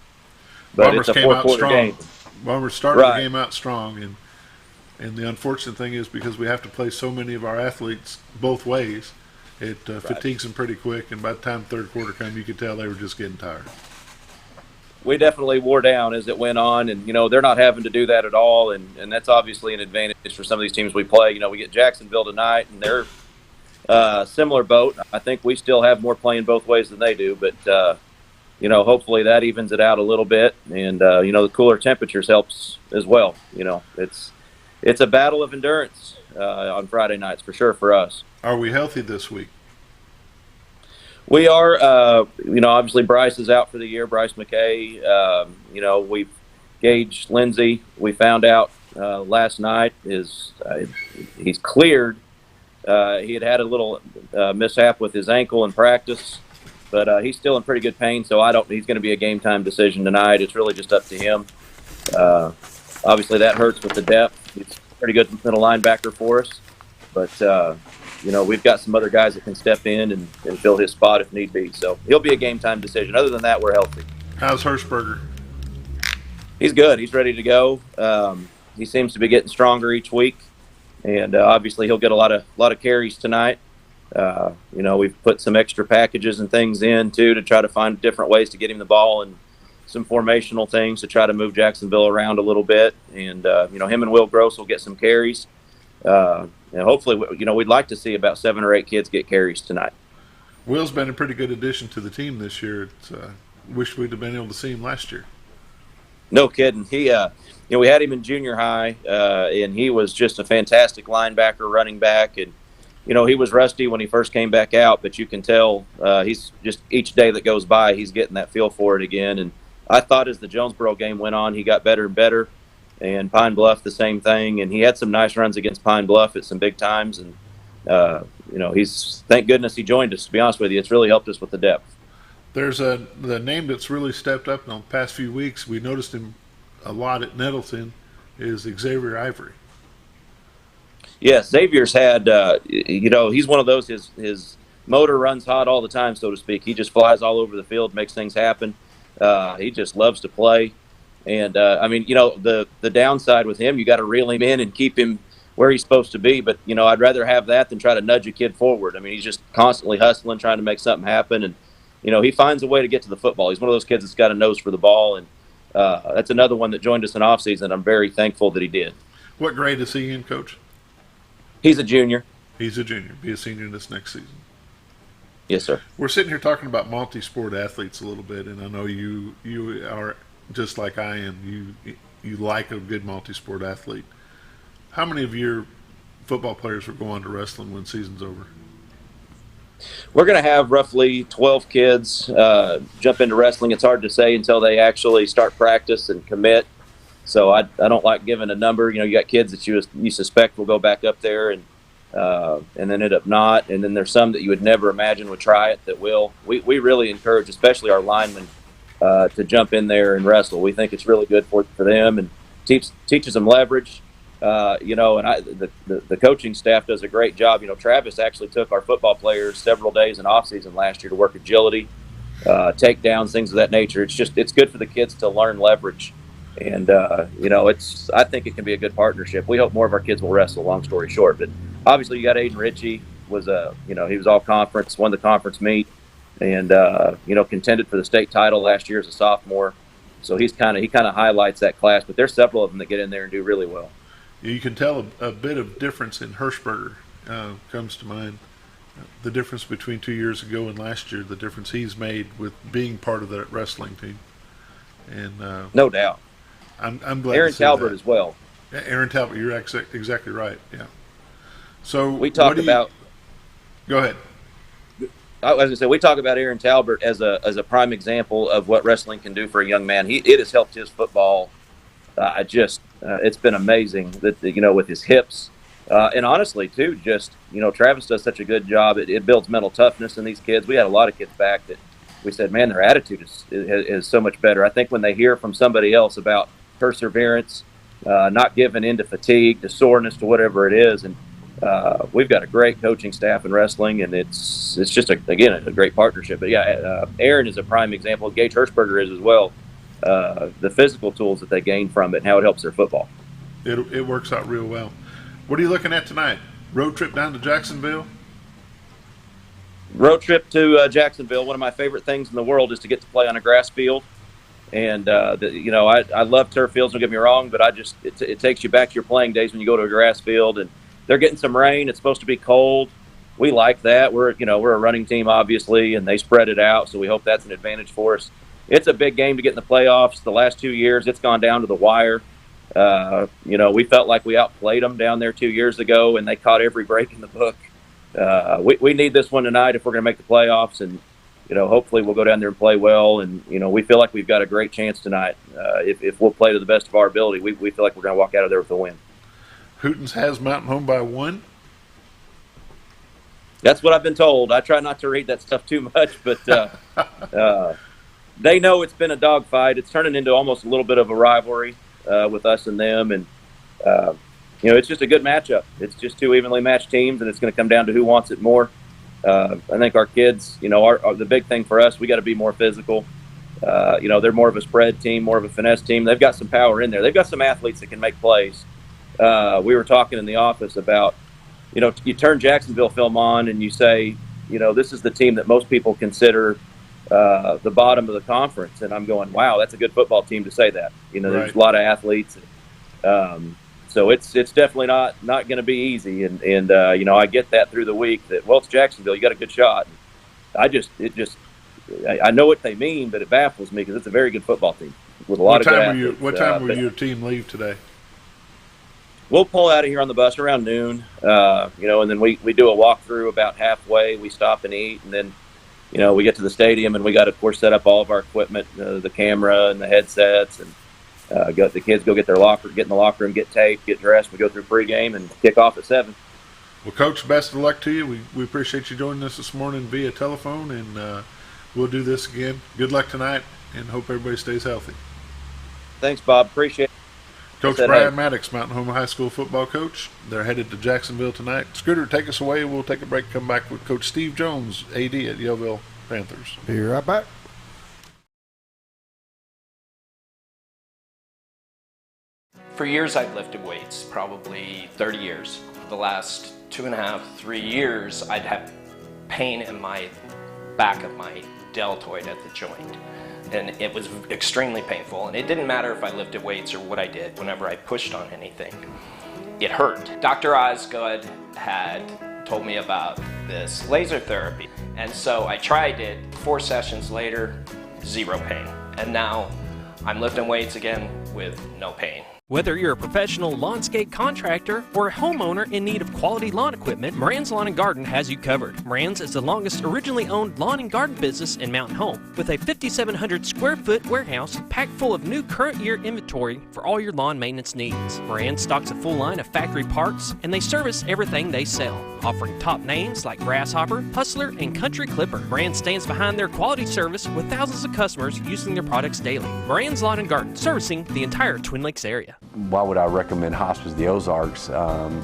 But Bombers it's a came out fourth-quarter strong. game. Bombers started the game out strong, and the unfortunate thing is because we have to play so many of our athletes both ways, it fatigues them pretty quick. And by the time third quarter came, you could tell they were just getting tired. We definitely wore down as it went on, and they're not having to do that at all, and that's obviously an advantage for some of these teams we play. We get Jacksonville tonight, and they're similar boat. I think we still have more playing both ways than they do, but hopefully that evens it out a little bit, and the cooler temperatures helps as well. It's a battle of endurance on Friday nights for sure for us. Are we healthy this week? We are, obviously Bryce is out for the year, Bryce McKay. We've Gage Lindsay, we found out last night, he's cleared. He had a little mishap with his ankle in practice, but he's still in pretty good pain, so he's going to be a game time decision tonight. It's really just up to him. Obviously that hurts with the depth. He's a pretty good middle linebacker for us, but we've got some other guys that can step in and fill his spot if need be. So he'll be a game time decision. Other than that, we're healthy. How's Hirschberger? He's good. He's ready to go. He seems to be getting stronger each week, and obviously he'll get a lot of carries tonight. We've put some extra packages and things in too to try to find different ways to get him the ball and some formational things to try to move Jacksonville around a little bit. And him and Will Gross will get some carries. hopefully, we'd like to see about 7 or 8 kids get carries tonight. Will's been a pretty good addition to the team this year. Wish we'd have been able to see him last year. No kidding. He, we had him in junior high, and he was just a fantastic linebacker, running back, and he was rusty when he first came back out, but you can tell he's just each day that goes by, he's getting that feel for it again. And I thought as the Jonesboro game went on, he got better and better, and Pine Bluff the same thing. And he had some nice runs against Pine Bluff at some big times. And he's, thank goodness he joined us. To be honest with you, it's really helped us with the depth. There's the name that's really stepped up in the past few weeks. We noticed him a lot at Nettleton. Is Xavier Ivory. Yeah, Xavier's had, he's one of those, his motor runs hot all the time, so to speak. He just flies all over the field, makes things happen. He just loves to play. And, the downside with him, you got to reel him in and keep him where he's supposed to be. But, I'd rather have that than try to nudge a kid forward. I mean, he's just constantly hustling, trying to make something happen. And, he finds a way to get to the football. He's one of those kids that's got a nose for the ball. And that's another one that joined us in offseason. I'm very thankful that he did. What grade is he in, Coach? He's a junior. He's a junior. Be a senior this next season. Yes, sir. We're sitting here talking about multi-sport athletes a little bit, and I know you are just like I am. You like a good multi-sport athlete. How many of your football players will go on to wrestling when season's over? We're going to have roughly 12 kids jump into wrestling. It's hard to say until they actually start practice and commit. So I don't like giving a number. You got kids that you suspect will go back up there and then end up not. And then there's some that you would never imagine would try it that will. We really encourage, especially our linemen, to jump in there and wrestle. We think it's really good for them and teaches them leverage. And the coaching staff does a great job. Travis actually took our football players several days in off season last year to work agility, takedowns, things of that nature. It's good for the kids to learn leverage. And, I think it can be a good partnership. We hope more of our kids will wrestle, long story short. But obviously you got Aiden Ritchie, he was all conference, won the conference meet, and, contended for the state title last year as a sophomore. So he kind of highlights that class. But there's several of them that get in there and do really well. You can tell a bit of difference in Hirschberger comes to mind. The difference between 2 years ago and last year, the difference he's made with being part of that wrestling team. And no doubt. I'm glad Aaron to see Talbot that. as well. Yeah, Aaron Talbot, you're exactly right. Yeah. So we talk about. Go ahead. I was going to say we talk about Aaron Talbot as a prime example of what wrestling can do for a young man. It has helped his football. It's been amazing that with his hips, and honestly too, Travis does such a good job. It builds mental toughness in these kids. We had a lot of kids back that we said, man, their attitude is so much better. I think when they hear from somebody else about perseverance, not giving in to fatigue, to soreness, to whatever it is, and we've got a great coaching staff in wrestling, and it's just a great partnership. But yeah, Aaron is a prime example. Gage Hirschberger is as well. The physical tools that they gain from it and how it helps their football. It works out real well. What are you looking at tonight? Road trip down to Jacksonville? Road trip to Jacksonville. One of my favorite things in the world is to get to play on a grass field. And, I love turf fields, don't get me wrong, but it takes you back to your playing days when you go to a grass field. And they're getting some rain. It's supposed to be cold. We like that. We're a running team, obviously, and they spread it out, so we hope that's an advantage for us. It's a big game to get in the playoffs. The last 2 years, it's gone down to the wire. We felt like we outplayed them down there 2 years ago, and they caught every break in the book. We need this one tonight if we're going to make the playoffs, and hopefully we'll go down there and play well. And we feel like we've got a great chance tonight. If we'll play to the best of our ability, we feel like we're going to walk out of there with a win. Hootens has Mountain Home by 1. That's what I've been told. I try not to read that stuff too much, but they know it's been a dogfight. It's turning into almost a little bit of a rivalry with us and them, and it's just a good matchup. It's just two evenly matched teams, and it's going to come down to who wants it more. I think our kids, the big thing for us, we got to be more physical. They're more of a spread team, more of a finesse team. They've got some power in there. They've got some athletes that can make plays. We were talking in the office about, you turn Jacksonville film on and you say, this is the team that most people consider the bottom of the conference. And I'm going, wow, that's a good football team to say that. There's a lot of athletes. So it's definitely not going to be easy. And you know, I get that through the week that, well, it's Jacksonville, you got a good shot. I know what they mean, but it baffles me because it's a very good football team with a lot of good athletes. What time will your team leave today? We'll pull out of here on the bus around noon, you know, and then we do a walkthrough about halfway. We stop and eat, and then, you know, we get to the stadium, and we got to, of course, set up all of our equipment, the camera and the headsets, and the kids go get in the locker room, get taped, get dressed. We go through pregame and kick off at 7. Well, Coach, best of luck to you. We appreciate you joining us this morning via telephone, and we'll do this again. Good luck tonight, and hope everybody stays healthy. Thanks, Bob. Appreciate it. Coach Bryan Mattox, Mountain Home High School football coach. They're headed to Jacksonville tonight. Scooter, take us away. We'll take a break, come back with Coach Steve Jones, AD at Yellville Panthers. Be right back. For years, I've lifted weights, probably 30 years. The last 2.5, 3 years, I'd have pain in my back of my deltoid at the joint. And it was extremely painful. And it didn't matter if I lifted weights or what I did. Whenever I pushed on anything, it hurt. Dr. Osgood had told me about this laser therapy. And so I tried it. 4 sessions later, 0 pain. And now I'm lifting weights again with no pain. Whether you're a professional lawnscape contractor or a homeowner in need of quality lawn equipment, Moran's Lawn & Garden has you covered. Moran's is the longest originally owned lawn and garden business in Mountain Home, with a 5,700 square foot warehouse packed full of new current year inventory for all your lawn maintenance needs. Moran stocks a full line of factory parts, and they service everything they sell, offering top names like Grasshopper, Hustler, and Country Clipper. Moran stands behind their quality service with thousands of customers using their products daily. Moran's Lawn & Garden, servicing the entire Twin Lakes area. Why would I recommend Hospice of the Ozarks?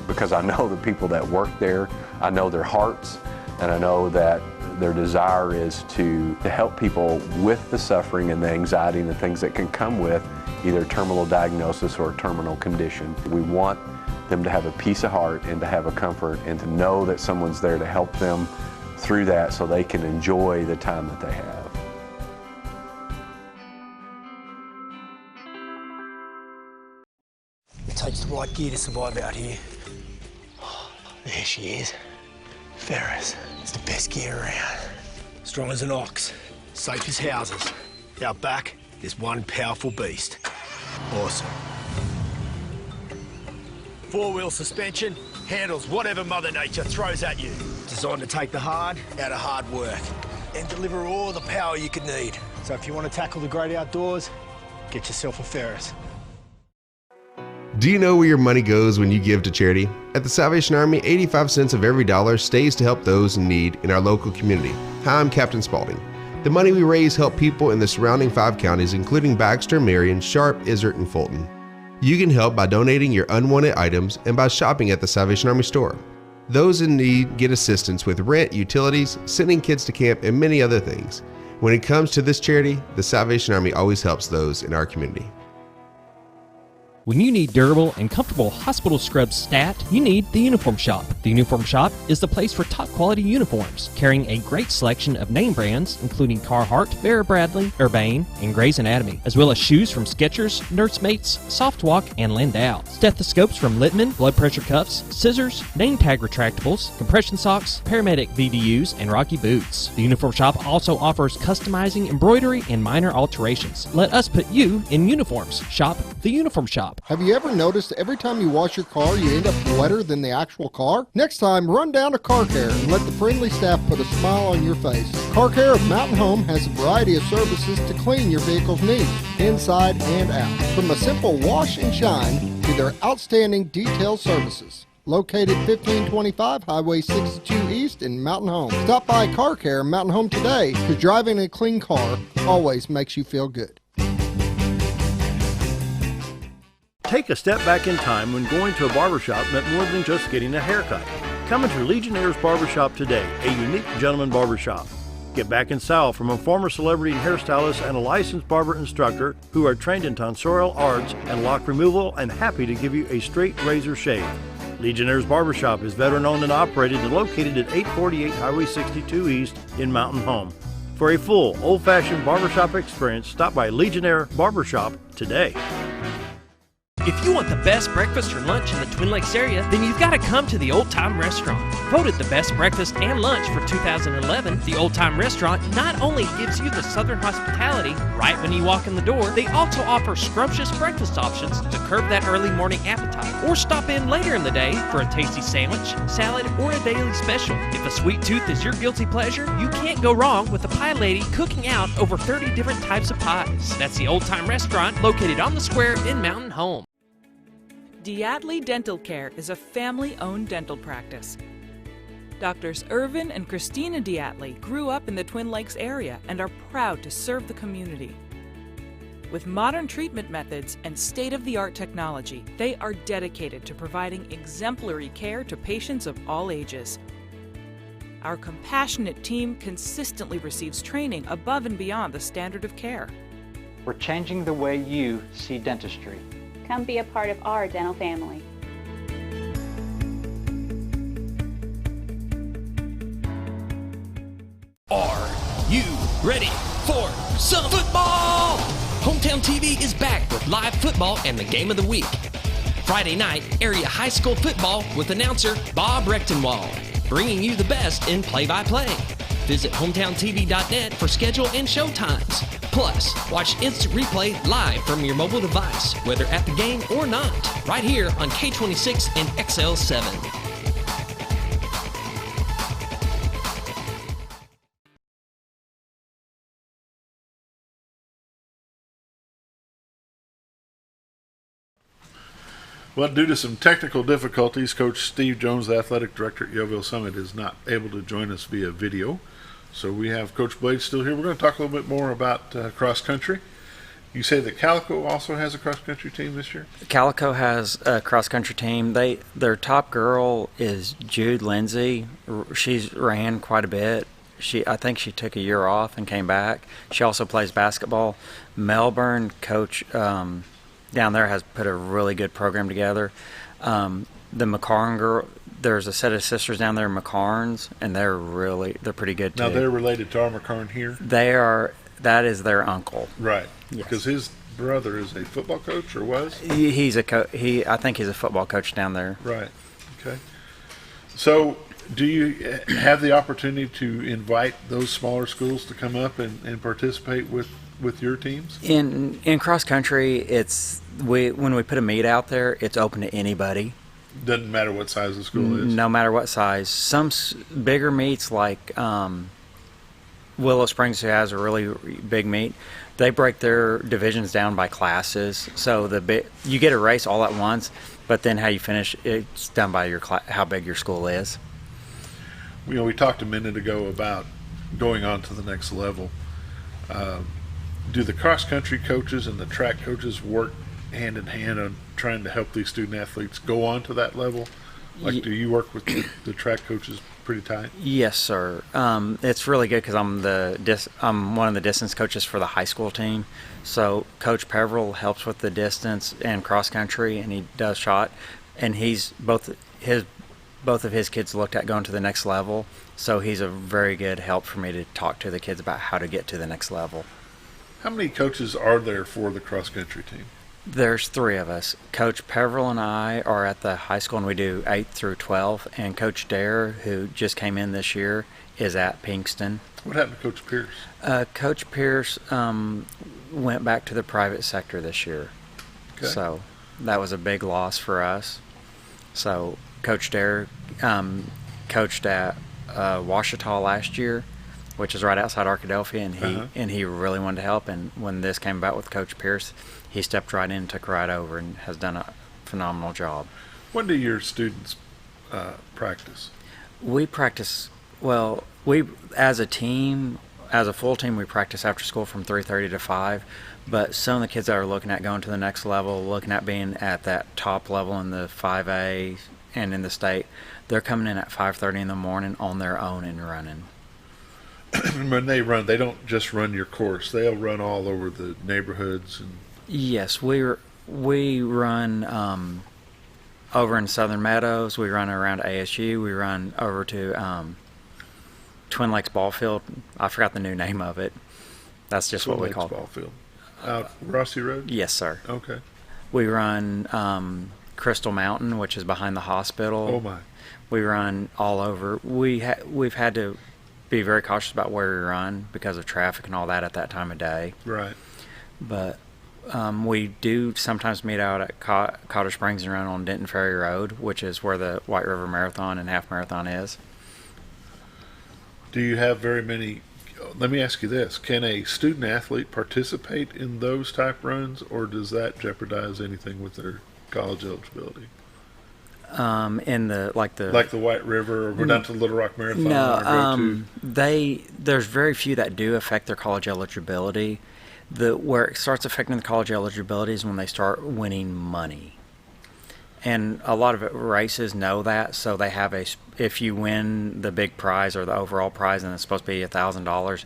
Because I know the people that work there, I know their hearts, and I know that their desire is to help people with the suffering and the anxiety and the things that can come with either terminal diagnosis or a terminal condition. We want them to have a peace of heart and to have a comfort and to know that someone's there to help them through that so they can enjoy the time that they have. It takes the right gear to survive out here. There she is. Ferris. It's the best gear around. Strong as an ox. Safe as houses. Out back, there's one powerful beast. Awesome. 4-wheel suspension, handles whatever Mother Nature throws at you. Designed to take the hard out of hard work and deliver all the power you could need. So if you want to tackle the great outdoors, get yourself a Ferris. Do you know where your money goes when you give to charity? At the Salvation Army, 85 cents of every dollar stays to help those in need in our local community. Hi, I'm Captain Spaulding. The money we raise help people in the surrounding 5 counties, including Baxter, Marion, Sharp, Izzard, and Fulton. You can help by donating your unwanted items and by shopping at the Salvation Army store. Those in need get assistance with rent, utilities, sending kids to camp, and many other things. When it comes to this charity, the Salvation Army always helps those in our community. When you need durable and comfortable hospital scrubs stat, you need the Uniform Shop. The Uniform Shop is the place for top quality uniforms, carrying a great selection of name brands, including Carhartt, Vera Bradley, Urbane, and Grey's Anatomy, as well as shoes from Skechers, Nursemates, Softwalk, and Landau, stethoscopes from Littman, blood pressure cuffs, scissors, name tag retractables, compression socks, paramedic VDUs, and Rocky boots. The Uniform Shop also offers customizing, embroidery, and minor alterations. Let us put you in uniforms. Shop the Uniform Shop. Have you ever noticed every time you wash your car, you end up wetter than the actual car? Next time, run down to Car Care and let the friendly staff put a smile on your face. Car Care of Mountain Home has a variety of services to clean your vehicle's needs, inside and out. From a simple wash and shine to their outstanding detail services. Located 1525 Highway 62 East in Mountain Home. Stop by Car Care Mountain Home today, because driving a clean car always makes you feel good. Take a step back in time when going to a barbershop meant more than just getting a haircut. Come into Legionnaire's Barbershop today, a unique gentleman barbershop. Get back in style from a former celebrity hairstylist and a licensed barber instructor who are trained in tonsorial arts and lock removal and happy to give you a straight razor shave. Legionnaire's Barbershop is veteran-owned and operated and located at 848 Highway 62 East in Mountain Home. For a full, old-fashioned barbershop experience, stop by Legionnaire Barbershop today. If you want the best breakfast or lunch in the Twin Lakes area, then you've got to come to the Old Time Restaurant. Voted the best breakfast and lunch for 2011, the Old Time Restaurant not only gives you the Southern hospitality right when you walk in the door, they also offer scrumptious breakfast options to curb that early morning appetite. Or stop in later in the day for a tasty sandwich, salad, or a daily special. If a sweet tooth is your guilty pleasure, you can't go wrong with the Pie Lady cooking out over 30 different types of pies. That's the Old Time Restaurant located on the square in Mountain Home. Diatley Dental Care is a family-owned dental practice. Doctors Irvin and Christina Diatley grew up in the Twin Lakes area and are proud to serve the community. With modern treatment methods and state-of-the-art technology, they are dedicated to providing exemplary care to patients of all ages. Our compassionate team consistently receives training above and beyond the standard of care. We're changing the way you see dentistry. Come be a part of our dental family. Are you ready for some football? Hometown TV is back with live football and the game of the week. Friday night, area high school football with announcer Bob Recktenwald, bringing you the best in play-by-play. Visit hometowntv.net for schedule and show times. Plus, watch instant replay live from your mobile device, whether at the game or not, right here on K26 and XL7. Well, due to some technical difficulties, Coach Steve Jones, the athletic director at Yellville Summit, is not able to join us via video. So we have Coach Blade still here. We're going to talk a little bit more about cross country. You say that Calico also has a cross country team this year? Calico has a cross country team. Their top girl is Jude Lindsay. She's ran quite a bit. I think she took a year off and came back. She also plays basketball. Melbourne coach down there has put a really good program together. The McCarn girl, there's a set of sisters down there, McCarns, and they're pretty good too. Now they're related to our McCarn here? That is their uncle. Right. Yes. Because his brother is a football coach, or was? I think he's a football coach down there. Right. Okay. So, do you have the opportunity to invite those smaller schools to come up and participate with your teams? In cross country, when we put a meet out there, it's open to anybody. Doesn't matter what size the school is? No matter what size. Some bigger meets like Willow Springs, who has a really big meet, they break their divisions down by classes. So you get a race all at once, but then how you finish, it's done by how big your school is. We talked a minute ago about going on to the next level. Do the cross-country coaches and the track coaches work hand in hand on trying to help these student athletes go on to that level? Like, do you work with the track coaches pretty tight? Yes, sir. It's really good because I'm one of the distance coaches for the high school team. So Coach Peveril helps with the distance and cross-country, and he does shot. And both of his kids looked at going to the next level. So he's a very good help for me to talk to the kids about how to get to the next level. How many coaches are there for the cross-country team? There's 3 of us. Coach Peveril and I are at the high school, and we do 8 through 12. And Coach Dare, who just came in this year, is at Pinkston. What happened to Coach Pierce? Coach Pierce went back to the private sector this year. Okay. So that was a big loss for us. So Coach Dare coached at Washita last year, which is right outside Arkadelphia, and he really wanted to help. And when this came about with Coach Pierce, he stepped right in, took right over, and has done a phenomenal job. When do your students practice? We practice, as a team, as a full team, we practice after school from 3:30 to 5. But some of the kids that are looking at going to the next level, looking at being at that top level in the 5A and in the state, they're coming in at 5:30 in the morning on their own and running. When they run, they don't just run your course. They'll run all over the neighborhoods. Yes, we run over in Southern Meadows. We run around ASU. We run over to Twin Lakes Ball Field. I forgot the new name of it. That's just Twin what we Lakes call it. Ball Field. Out Rossi Road? Yes, sir. Okay. We run Crystal Mountain, which is behind the hospital. Oh my! We run all over. We've had to be very cautious about where we run because of traffic and all that at that time of day. Right. But we do sometimes meet out at Colorado Springs and run on Denton Ferry Road, which is where the White River Marathon and Half Marathon is. Do you have very many? Let me ask you this: can a student athlete participate in those type runs, or does that jeopardize anything with their college eligibility? In the like the White River, or go down to the Little Rock Marathon. No, there's very few that do affect their college eligibility. Where it starts affecting the college eligibility is when they start winning money. And a lot of races know that, so they have if you win the big prize or the overall prize, and it's supposed to be $1,000,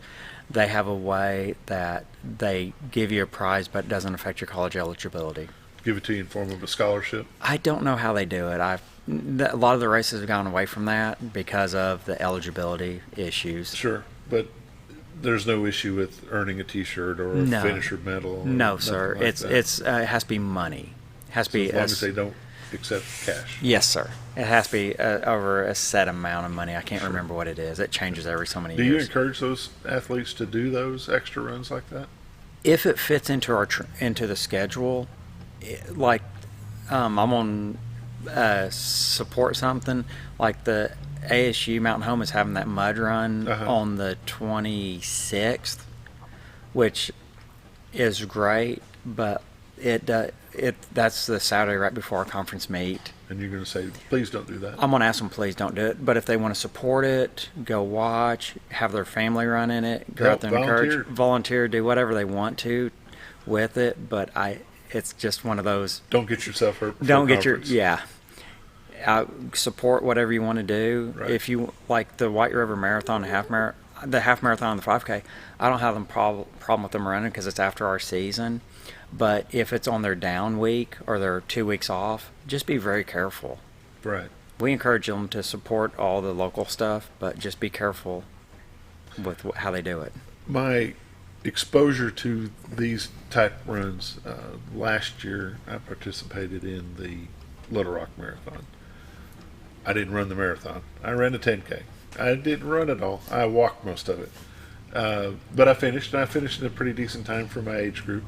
they have a way that they give you a prize, but it doesn't affect your college eligibility. Give it to you in form of a scholarship? I don't know how they do it. A lot of the races have gone away from that because of the eligibility issues. Sure, but there's no issue with earning a T-shirt or a finisher medal? No, sir. It has to be money. It has to be as long as they don't accept cash. Yes, sir. It has to be over a set amount of money. I can't remember what it is. It changes every so many years. Do you encourage those athletes to do those extra runs like that? If it fits into into the schedule, like I'm on support something like the ASU Mountain Home is having that mud run on the 26th, which is great, but that's the Saturday right before our conference meet. And you're going to say, please don't do that. I'm going to ask them, please don't do it. But if they want to support it, go watch, have their family run in it, go out there and encourage, volunteer, do whatever they want to with it. But it's just one of those. Don't get yourself hurt. Don't get support whatever you want to do. Right. If you like the White River Marathon, the half marathon, and the 5K, I don't have a problem with them running because it's after our season. But if it's on their down week or their 2 weeks off, just be very careful. Right. We encourage them to support all the local stuff, but just be careful with how they do it. My exposure to these type runs, last year I participated in the Little Rock Marathon. I didn't run the marathon. I ran a 10K. I didn't run it all. I walked most of it. But I finished, and I finished in a pretty decent time for my age group.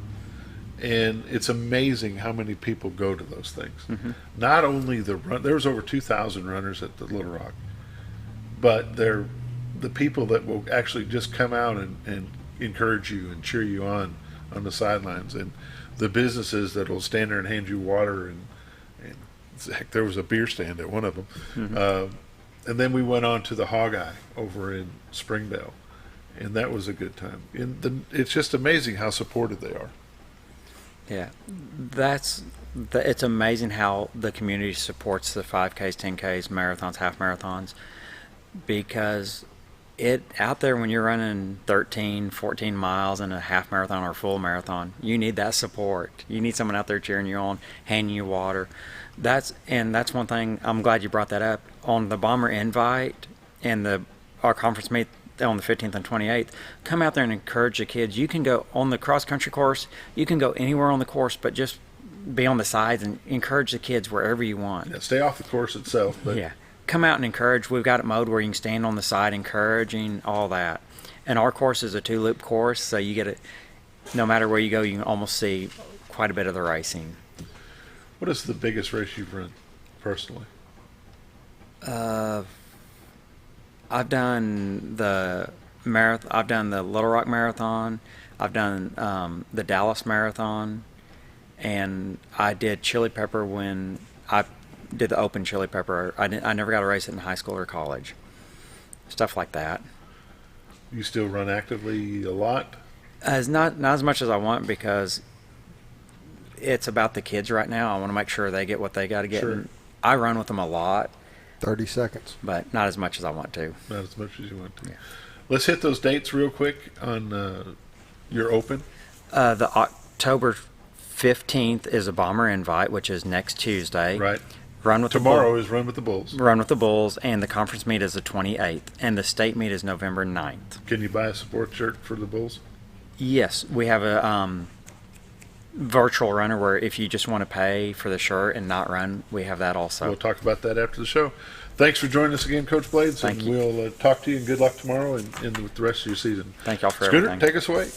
And it's amazing how many people go to those things. Mm-hmm. Not only the run, there was over 2,000 runners at the Little Rock, but they're the people that will actually just come out and encourage you and cheer you on the sidelines, and the businesses that will stand there and hand you water, and heck, there was a beer stand at one of them. Mm-hmm. And then we went on to the Hog Eye over in Springdale, and that was a good time. It's just amazing how supported they are. Yeah, it's amazing how the community supports the 5Ks, 10Ks, marathons, half marathons, because out there when you're running 13, 14 miles in a half marathon or full marathon, you need that support. You need someone out there cheering you on, handing you water. That's one thing. I'm glad you brought that up. On the Bomber Invite and our conference meet on the 15th and 28th, come out there and encourage the kids. You can go on the cross-country course. You can go anywhere on the course, but just be on the sides and encourage the kids wherever you want. Yeah, stay off the course itself. But yeah, come out and encourage. We've got it mode where you can stand on the side encouraging, all that. And our course is a 2-loop course, so you get it. No matter where you go, you can almost see quite a bit of the racing. What is the biggest race you've run, personally? I've done the marathon. I've done the Little Rock Marathon. I've done the Dallas Marathon, and I did Chili Pepper when I did the Open Chili Pepper. I never got to race it in high school or college. Stuff like that. You still run actively a lot? Not as much as I want, because it's about the kids right now. I want to make sure they get what they got to get. Sure. I run with them a lot. 30 seconds. But not as much as I want to. Not as much as you want to. Yeah. Let's hit those dates real quick on your Open. The October 15th is a Bomber Invite, which is next Tuesday. Right. Tomorrow is Run with the Bulls. Run with the Bulls, and the conference meet is the 28th, and the state meet is November 9th. Can you buy a support shirt for the Bulls? Yes, we have virtual runner where if you just want to pay for the shirt and not run, we have that also. We'll talk about that after the show. Thanks for joining us again, Coach Blades. Thank and you. We'll talk to you, and good luck tomorrow and with the rest of your season. Thank y'all for Scooter, everything. take us away.